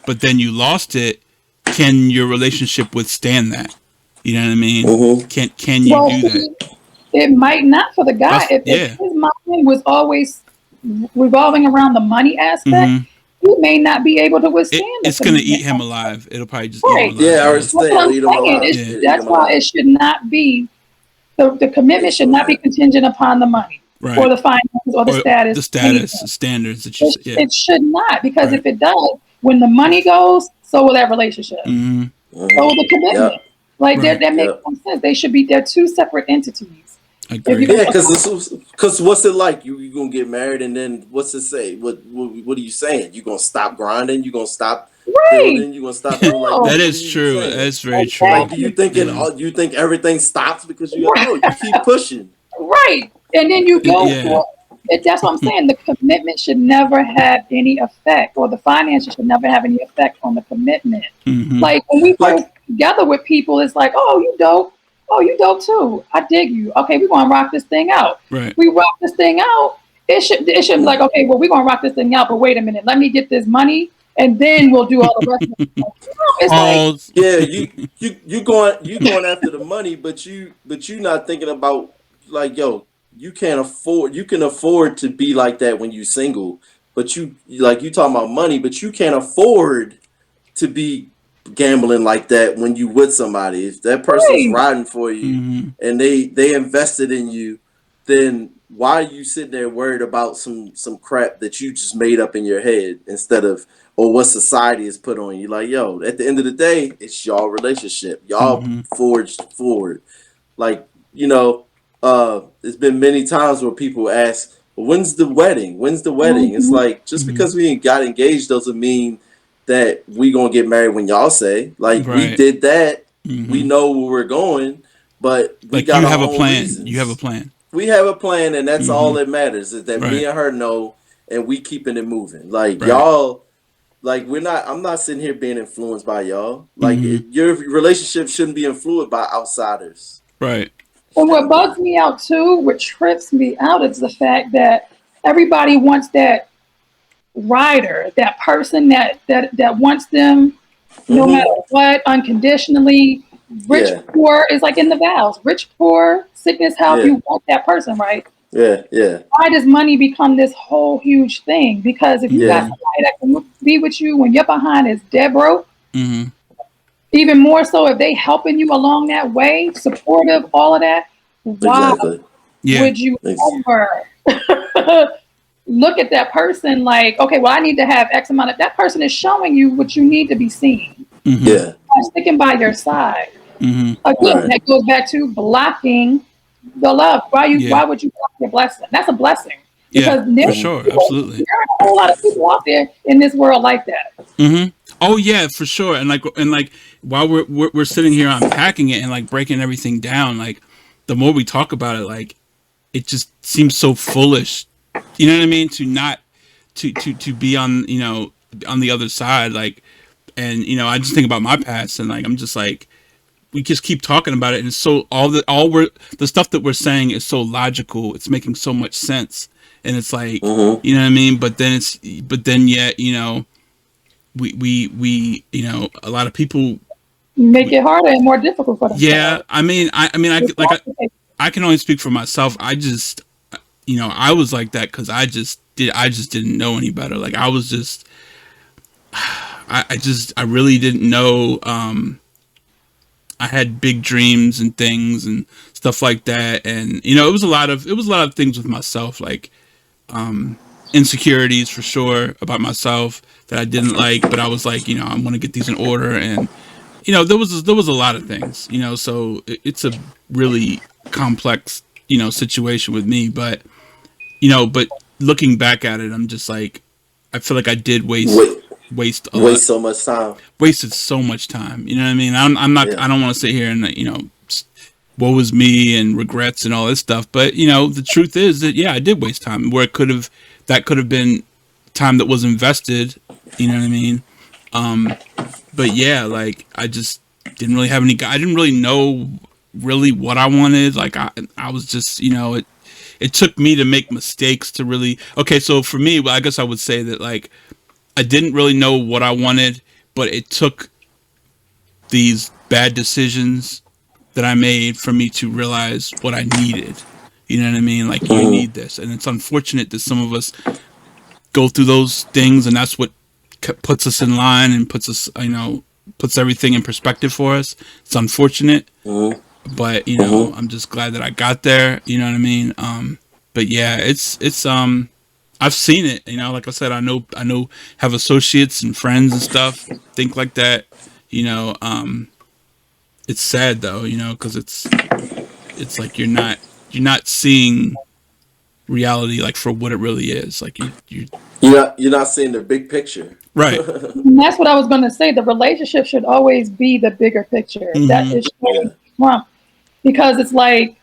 but then you lost it. Can your relationship withstand that? You know what I mean? Can you do that? It might not for the guy. If his mind was always revolving around the money aspect, he may not be able to withstand it. It's going to eat him alive. It'll probably just eat him alive. Yeah, or eat him alive. That's why it should not be, the commitment should not be contingent upon the money, or the finances, or the status. The status, the standards that you It should not, because if it does, when the money goes, so will that relationship. So will the commitment. Like, that makes no sense. They're two separate entities. Yeah, because what's it like? You gonna get married, and then what's it say? What are you saying? You gonna stop grinding? You gonna stop building? You gonna stop doing like that? Is true. That's very true. Like, do you think everything stops because you keep pushing? Right, and then you go for it. That's what I'm saying. The commitment should never have any effect, or the finances should never have any effect on the commitment. Like, when we go together with people, it's like, oh, you dope. Oh, you dope too. I dig you. Okay, we're gonna rock this thing out. Right. We rock this thing out. It shouldn't be like, okay, well, we're gonna rock this thing out, but wait a minute, let me get this money, and then we'll do all the rest of it. You going after the money, but you not thinking about, like, yo, you can afford to be like that when you single, but you talking about money, but you can't afford to be gambling like that when you with somebody. If that person's riding for you and they invested in you, then why are you sitting there worried about some crap that you just made up in your head, instead of, or what society has put on you? Like, yo, at the end of the day, it's y'all relationship. Y'all forged forward. Like, you know, there's been many times where people ask, well, when's the wedding? It's like, just because we ain't got engaged doesn't mean that we gonna get married when y'all say. Like, we did that. We know where we're going, but we like, got you our have a own plan. reasons. You have a plan. We have a plan, and that's all that matters, is that me and her know, and we keeping it moving. Like, y'all, like, I'm not sitting here being influenced by y'all. Like, your relationship shouldn't be influenced by outsiders. Right. And what bugs me out too, what trips me out, is the fact that everybody wants that rider, that person that wants them no matter what, unconditionally. Rich, poor is like in the vows. Rich, poor, sickness, health. You want that person, right? Yeah. Why does money become this whole huge thing? Because if you got somebody that can be with you when you're behind is dead broke, even more so if they helping you along that way, supportive, all of that, why would you ever look at that person like, okay, well, I need to have X amount of, that person is showing you what you need to be seen. Yeah. I'm sticking by your side. Again, that goes back to blocking the love. Why would you block your blessing? That's a blessing. Because for sure, absolutely. There are a whole lot of people out there in this world like that. Oh yeah, for sure. And like while we're sitting here unpacking it and like breaking everything down, like the more we talk about it, like it just seems so foolish. You know what I mean? To not to be on, you know, on the other side, like, and you know, I just think about my past and like I'm just like, we just keep talking about it and it's so the stuff that we're saying is so logical. It's making so much sense. And it's like, you know what I mean? But then yet, you know, we you know, a lot of people make it harder and more difficult for them. Yeah, I can only speak for myself. I just, you know, I was like that because I just didn't know any better. Like I was just, I really didn't know. I had big dreams and things and stuff like that, and you know, it was a lot of things with myself, like insecurities for sure about myself that I didn't like, but I was like, you know, I'm gonna get these in order, and you know, there was a lot of things, you know, so it's a really complex, you know, situation with me, but you know, but looking back at it, I'm just like, I feel like I did wasted so much time. Wasted so much time. You know what I mean? I'm not. I don't want to sit here and, you know, woe is me and regrets and all this stuff. But you know, the truth is that I did waste time where that could have been time that was invested. You know what I mean? But yeah, like I just didn't really have any. I didn't really know really what I wanted. Like I was just, you know, it took me to make mistakes to really. Okay, so for me, I guess I would say that like I didn't really know what I wanted, but it took these bad decisions that I made for me to realize what I needed. You know what I mean? Like you need this, and it's unfortunate that some of us go through those things, and that's what puts us in line and puts us, you know, puts everything in perspective for us. It's unfortunate, but you know, I'm just glad that I got there. You know what I mean? But yeah, it's I've seen it. You know, like I said, I know, have associates and friends and stuff think like that. You know, it's sad though. You know, because it's like you're not seeing reality like for what it really is. Like you're not seeing the big picture. Right. And that's what I was going to say. The relationship should always be the bigger picture. That is Trump, because it's like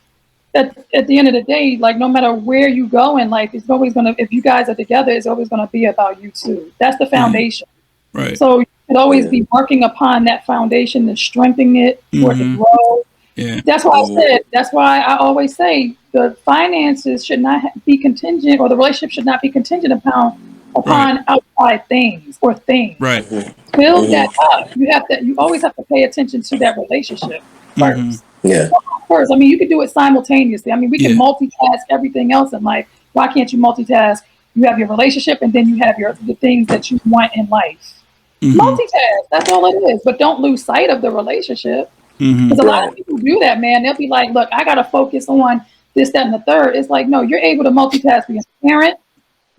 at the end of the day, like no matter where you go in life, it's always going to, if you guys are together, it's always going to be about you two. That's the foundation. Right. So you should always be working upon that foundation to strengthen it or to grow. Yeah. That's why that's why I always say the finances should not be contingent, or the relationship should not be contingent upon outside things or things. Right. Build that up. You always have to pay attention to that relationship first. Yeah. First, I mean, you can do it simultaneously. I mean, we can multitask everything else in life. Why can't you multitask? You have your relationship, and then you have the things that you want in life. Multitask. That's all it is. But don't lose sight of the relationship. Because a lot of people do that, man. They'll be like, look, I got to focus on this, that, and the third. It's like, no, you're able to multitask being a parent,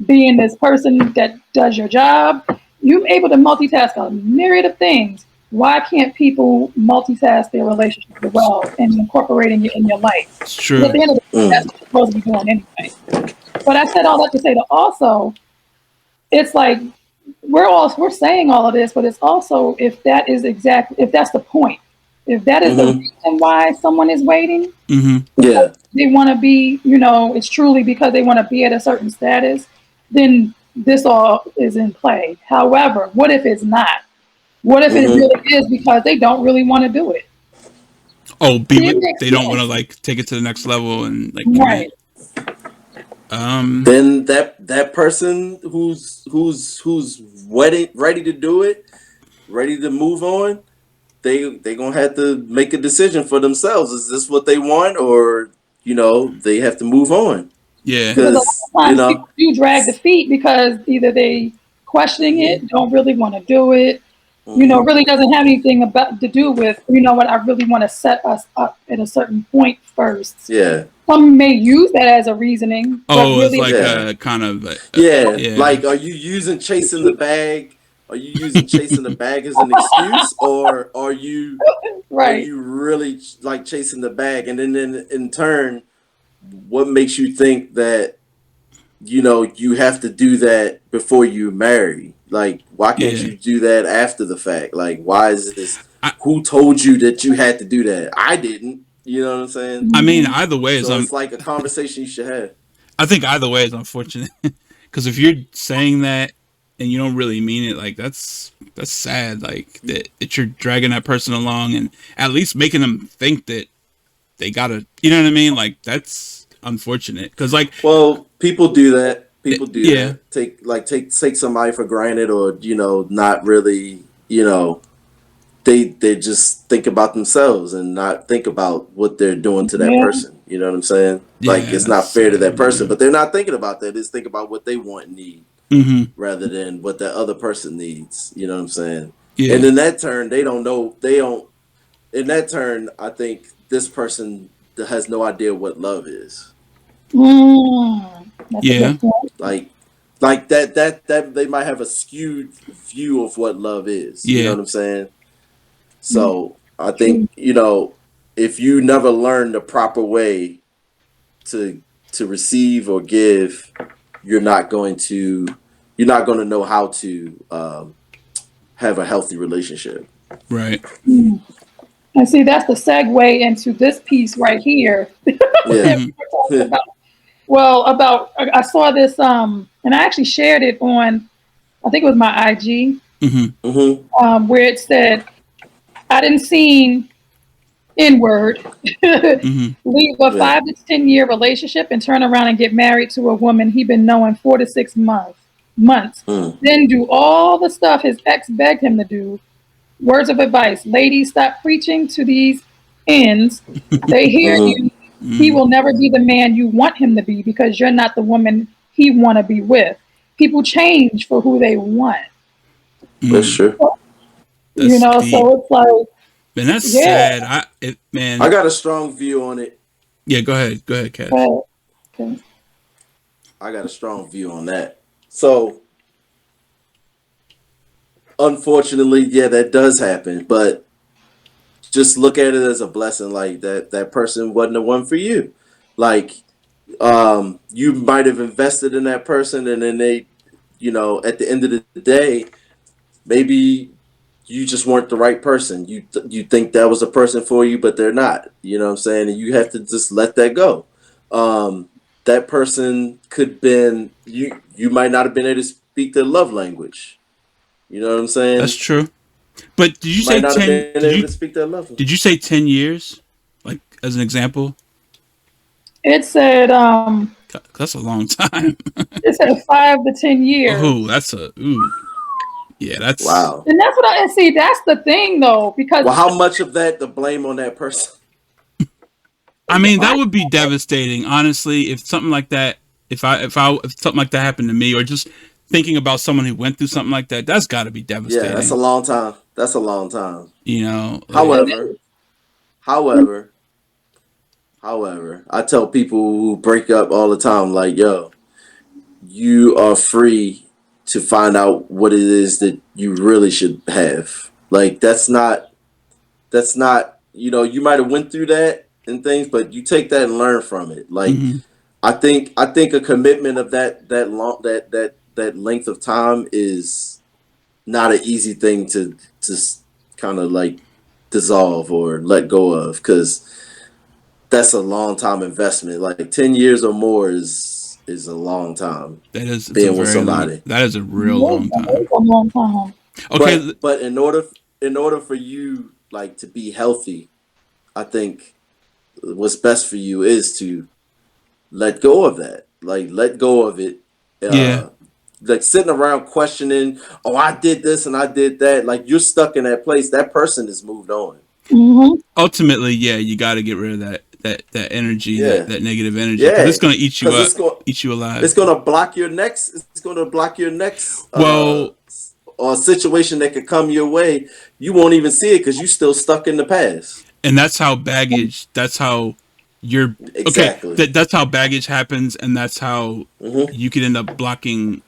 being this person that does your job. You're able to multitask a myriad of things. Why can't people multitask their relationship as well and incorporating it in your life? It's true. At the end of the day, that's what you're supposed to be doing anyway. But I said all that to say that also, it's like we're saying all of this, but it's also if that's the point. If that is the reason why someone is waiting, they want to be, you know, it's truly because they want to be at a certain status, then this all is in play. However, what if it's not? What if it really is because they don't really want to do it? Oh, they don't want to like take it to the next level and like commit. Then that person who's ready to do it, ready to move on, they gonna have to make a decision for themselves. Is this what they want, or you know, they have to move on? Yeah. Because a lot because of times people do drag the feet because either they questioning hmm it, don't really want to do it, hmm really doesn't have anything about to do with, what, I really want to set us up at a certain point first. yeah, Some may use that as a reasoning, but Oh, it's really, like yeah, a kind of yeah. yeah. Like, are you using chasing the bag? Are you using chasing the bag as an excuse, or are right. you really like chasing the bag? And then in turn, what makes you think that you have to do that before you marry? Like, why can't Yeah. you do that after the fact? Like, why is this? I Who told you that you had to do that? I didn't. You know what I'm saying? I mean Mhm. either way is So it's like a conversation you should have. I think either way is unfortunate because if you're saying that and you don't really mean it, like that's sad. Like that you're dragging that person along and at least making them think that they gotta, you know what I mean? Like that's unfortunate because like Well, people do that. People do yeah, that. Take somebody for granted, or not really. They just think about themselves and not think about what they're doing to that Yeah. person. You know what I'm saying? Like, yeah, it's that's not fair to sad. that person, Yeah. but they're not thinking about that. They just think about what they want and need Mm-hmm. rather than what that other person needs. You know what I'm saying? And Yeah. in that turn, they don't know. They don't. In that turn, I think this person has no idea what love is. That's a Yeah. good point. Like, that they might have a skewed view of what love is. You know Yeah. what I'm saying? Mm, So I think true. if you never learn the proper way to receive or give, you're not going to know how to have a healthy relationship. Right. Mm. And see, that's the segue into this piece right here that Yeah. Mm-hmm. we were talking about. Well, I saw this, and I actually shared it on, I think it was my IG, Mm-hmm. hmm where it said, I didn't see N word Mm-hmm. leave a Yeah. 5 to 10 year relationship and turn around and get married to a woman he been knowing 4 to 6 months. Mm. Then do all the stuff his ex begged him to do. Words of advice, ladies, stop preaching to these ends. They hear hmm you. He Mm-hmm. will never be the man you want him to be because you're not the woman he want to be with. People change for who they want. That's Mm. true. That's deep. So it's like, Man, that's yeah, sad. I Man. got a strong view on it. Yeah. Go ahead. Go ahead, Cash. but, okay. I got a strong view on that. So unfortunately, yeah, that does happen. But just look at it as a blessing. Like, that person wasn't the one for you. Like, you might have invested in that person, and then they, at the end of the day, maybe you just weren't the right person. You think that was a person for you, but they're not. You know what I'm saying? And you have to just let that go. That person could been you. You might not have been able to speak their love language. You know what I'm That's saying? true. But did you say Might not have 10? been able to speak their love language. Did you say 10 years? Like as an example? It said, That's a long time. 5 to 10 years. Oh, that's a ooh. Yeah, that's. Wow. And that's what I and see. That's the thing, though, because Well, how much of that to blame on that person? I mean, that I, would be devastating, honestly. If something like that, if something like that happened to me, or just thinking about someone who went through something like that, that's got to be Yeah, that's a devastating. long time. That's a long time. You know, like and However, however, however, I tell people who break up all the time, like, yo, you are free to find out what it is that you really should have. Like, that's not you might have went through that and things, but you take that and learn from it. Like, mm-hmm. I think a commitment of that long that length of time is not an easy thing to kind of like dissolve or let go of, because that's a long time investment. Like, 10 years or more is a long time It's a being with very long. somebody. That is a real years, long that time. is a long time. Okay, But in order for you, like, to be healthy, I think what's best for you is to let go of that. Like, let go of it. yeah. Uh, like, sitting around questioning, oh, I did this and I did that. Like, you're stuck in that place. That person has moved on. Hmm. Ultimately, yeah, you got to get rid of that that energy, that negative energy, because it's gonna eat you up, eat you alive. It's gonna block your next. It's gonna block your next. Well, or a situation that could come your way, you won't even see it because you're still stuck in the past. And that's how baggage. That's how you're exactly. Okay. That's how baggage happens, and that's how you could end up blocking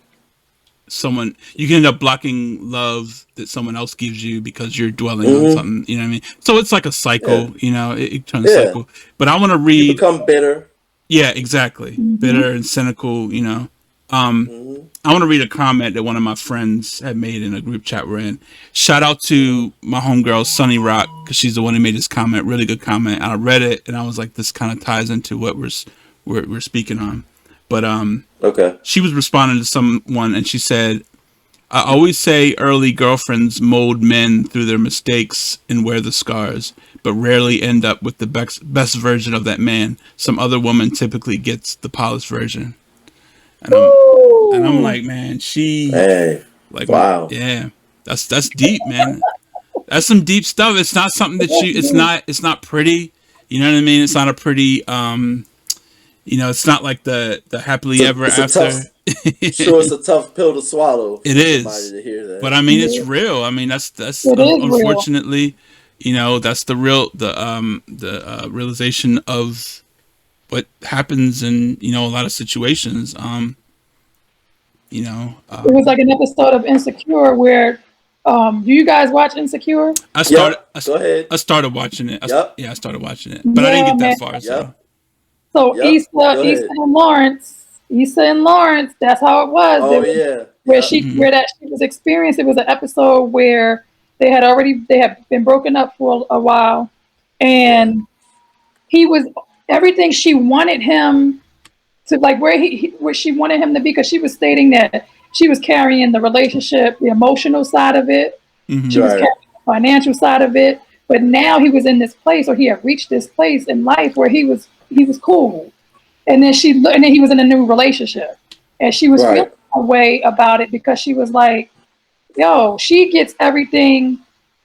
someone. You can end up blocking love that someone else gives you because you're dwelling on something. You know what I mean? So it's like a cycle. You know, it turns cycle. But I want to read. You become bitter. Yeah, exactly. Bitter and cynical. You know. I want to read a comment that one of my friends had made in a group chat we're in. Shout out to my homegirl, Sunny Rock, because she's the one who made this comment. Really good comment. I read it, and I was like, this kind of ties into what we're speaking on. But she was responding to someone, and she said, I always say early girlfriends mold men through their mistakes and wear the scars, but rarely end up with the best version of that man. Some other woman typically gets the polished version. And I'm like, man, wow. Yeah, that's deep, man. That's some deep stuff. It's not something that it's not pretty. You know what I mean? It's not a pretty, it's not like the happily ever after. It's a tough pill to swallow. It is. To hear that. But I mean, it's real. I mean, that's unfortunately, that's the realization of what happens in, a lot of situations. It was like an episode of Insecure where, do you guys watch Insecure? Go ahead. I started watching it. I started watching it, but I didn't get that far. So Issa and Lawrence, that's how it was. Oh, where she was experienced. It was an episode where they had been broken up for a while, and he was everything she wanted him to, like where she wanted him to be, because she was stating that she was carrying the relationship, the emotional side of it. She was carrying the financial side of it. But now he was in this place, or he had reached this place in life where he was cool. And then he was in a new relationship, and she was feeling a way about it because she was like, yo, she gets everything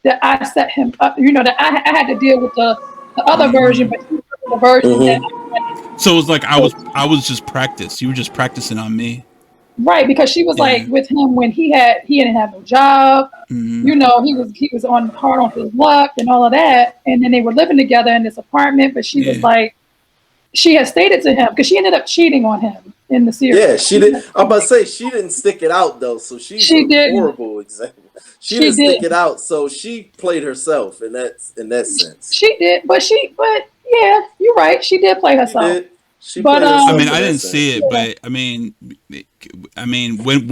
that I set him up, that I had to deal with the other version, but the version that so it was like I was just practice. You were just practicing on me. Right, because she was like with him when he didn't have no job. He was hard on his luck and all of that. And then they were living together in this apartment, but she was like, she had stated to him, because she ended up cheating on him in the series. Yeah, she did. I'm about to say she didn't stick it out though, so she's a horrible example. She didn't stick it out, so she played herself in that sense. She did, but yeah, you're right. She did play herself. She played herself. I mean, I didn't see it, but I mean, when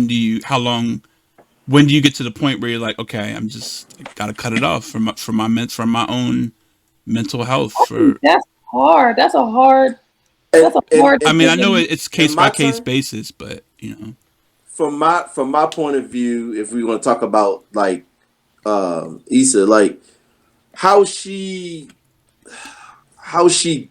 do you get to the point where you're like, okay, I gotta cut it off for my own mental health? That's hard. That's a hard. I mean, I know it's case by case basis, but from my point of view, if we want to talk about like Issa, like how she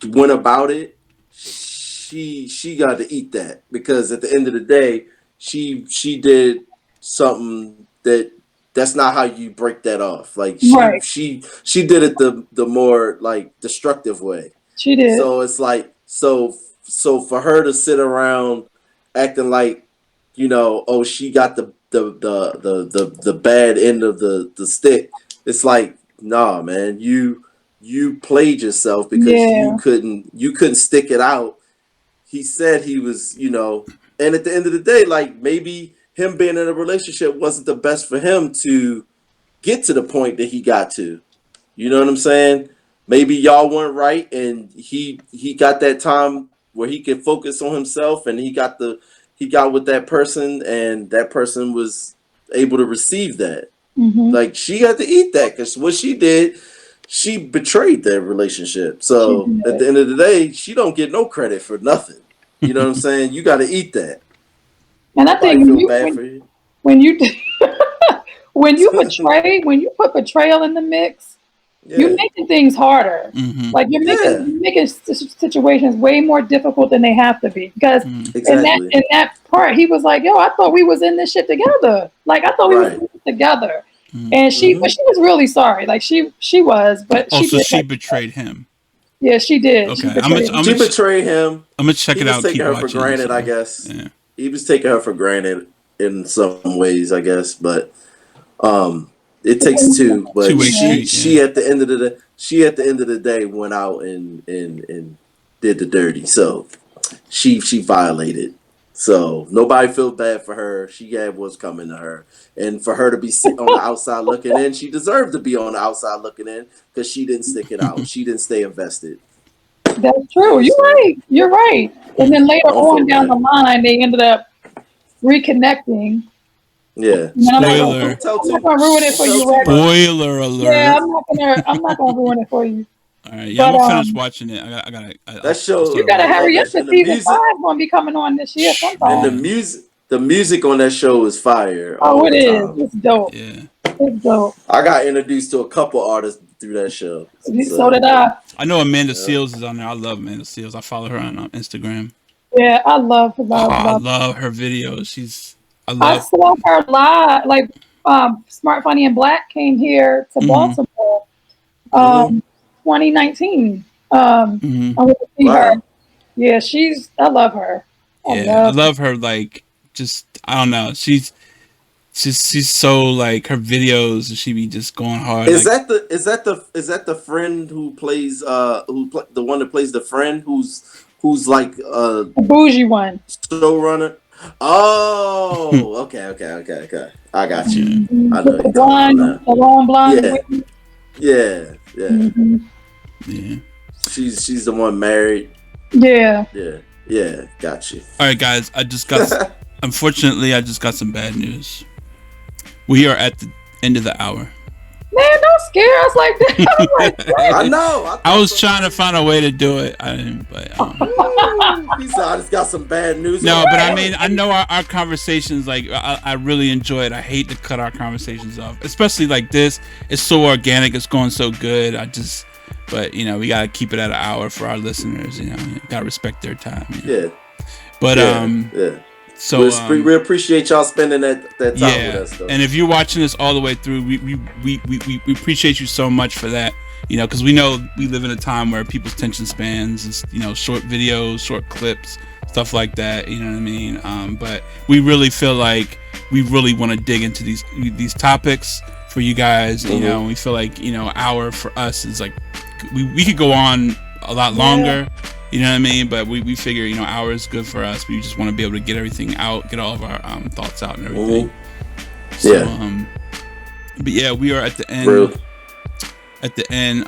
went about it, she got to eat that, because at the end of the day, she did something that's not how you break that off. Like she did it the more like destructive way. She did. So it's like so for her to sit around acting like, oh, she got the bad end of the stick. It's like, nah, man, you played yourself because you couldn't stick it out. He said he was, and at the end of the day, like maybe him being in a relationship wasn't the best for him to get to the point that he got to. You know what I'm saying? Maybe y'all weren't right, and he got that time where he could focus on himself, and he got with that person, and that person was able to receive that. Like she got to eat that, because what she did, she betrayed their relationship. So at the end of the day, she don't get no credit for nothing. You know what I'm saying? You got to eat that. And I think when you put betrayal in the mix, you're making things harder. Like you're making situations way more difficult than they have to be. Because in that part, he was like, "Yo, I thought we was in this shit together. Like I thought we was in this together." And she was really sorry. Like she was, but she betrayed him. Yeah, she did. Okay, She betrayed him. I'm gonna check it out. Taking her for granted, I guess. Yeah. He was taking her for granted in some ways, I guess, but it takes two. But she at the end of the day went out and did the dirty. So she violated. So nobody feel bad for her. She had what's coming to her, and for her to be sitting on the outside looking in, she deserved to be on the outside looking in because she didn't stick it out. She didn't stay invested. That's true. You're right. And then later on down the line, they ended up reconnecting. Yeah. Spoiler. I'm not gonna ruin it for you, Rex. Spoiler alert. Yeah, I'm not gonna ruin it for you. All right, yeah, I'm gonna finish watching it. I gotta. That show. You gotta hurry up. Season 5 gonna be coming on this year sometime. And the music on that show is fire. Oh, it is. It's dope. Yeah, it's dope. I got introduced to a couple artists through that show. So did I. I know Amanda Seales is on there. I love Amanda Seales. I follow her on Instagram. Yeah, I love her. I love her videos. I saw her live. Like Smart, Funny, and Black came here to Baltimore. 2019. I went to see her. Yeah, I love her. I love her. Like, just I don't know. She's so like her videos. She be just going hard. Is that the friend who plays the one that plays the friend who's like the bougie one showrunner? Oh, okay. I got you. I know the long blonde. Yeah. Yeah. She's the one married. Yeah. Got you. All right, guys. Unfortunately, I just got some bad news. We are at the end of the hour. Man, don't scare us like that. I know. I was trying to find a way to do it. I didn't, but he said I just got some bad news. No, but I mean, I know our conversations. Like, I really enjoy it. I hate to cut our conversations off, especially like this. It's so organic. It's going so good. But we gotta keep it at an hour for our listeners. Gotta respect their time. Yeah. But So we appreciate y'all spending that time with us, though. And if you're watching this all the way through, we appreciate you so much for that. Because we know we live in a time where people's attention spans is, short videos, short clips, stuff like that. You know what I mean? But we really feel like we really want to dig into these topics for you guys. And we feel like hour for us is like we could go on a lot longer. You know what I mean? But we figure, hour is good for us. We just want to be able to get everything out, get all of our thoughts out and everything. So, but yeah, we are at the end. Real. At the end,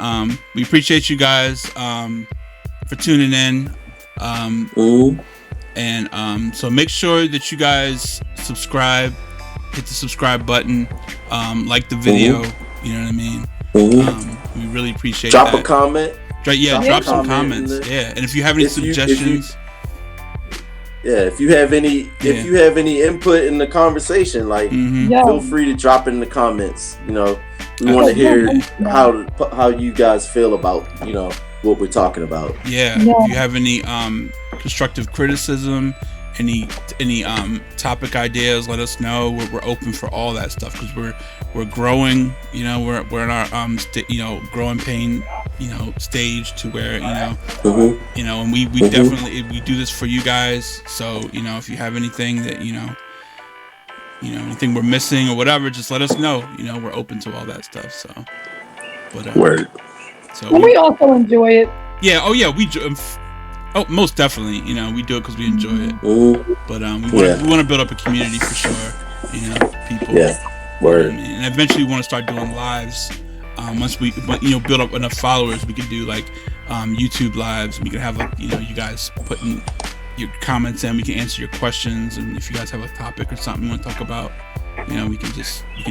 we appreciate you guys for tuning in. And so make sure that you guys subscribe, hit the subscribe button, like the video. You know what I mean? We really appreciate that. Drop a comment. Drop some comments. And if you have any suggestions, if you have any input in the conversation, like feel free to drop it in the comments. We want to hear how you guys feel about what we're talking about. If you have any constructive criticism, any topic ideas, let us know. We're open for all that stuff because we're growing. We're in our growing pain stage to where and we definitely we do this for you guys. So if you have anything that anything we're missing or whatever, just let us know. We're open to all that stuff. So, but word. So we also enjoy it. Yeah. Oh yeah. Most definitely. We do it because we enjoy it. But we want to build up a community for sure. People. Yeah. Word. And eventually we want to start doing lives. Once we build up enough followers, we can do like YouTube lives. We can have you guys putting your comments in. We can answer your questions, and if you guys have a topic or something you want to talk about, we can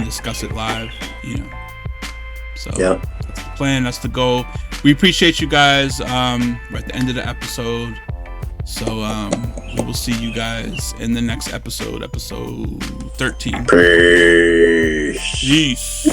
discuss it live. So that's the plan. That's the goal. We appreciate you guys. We're at the end of the episode, so we will see you guys in the next episode 13. Peace. Peace.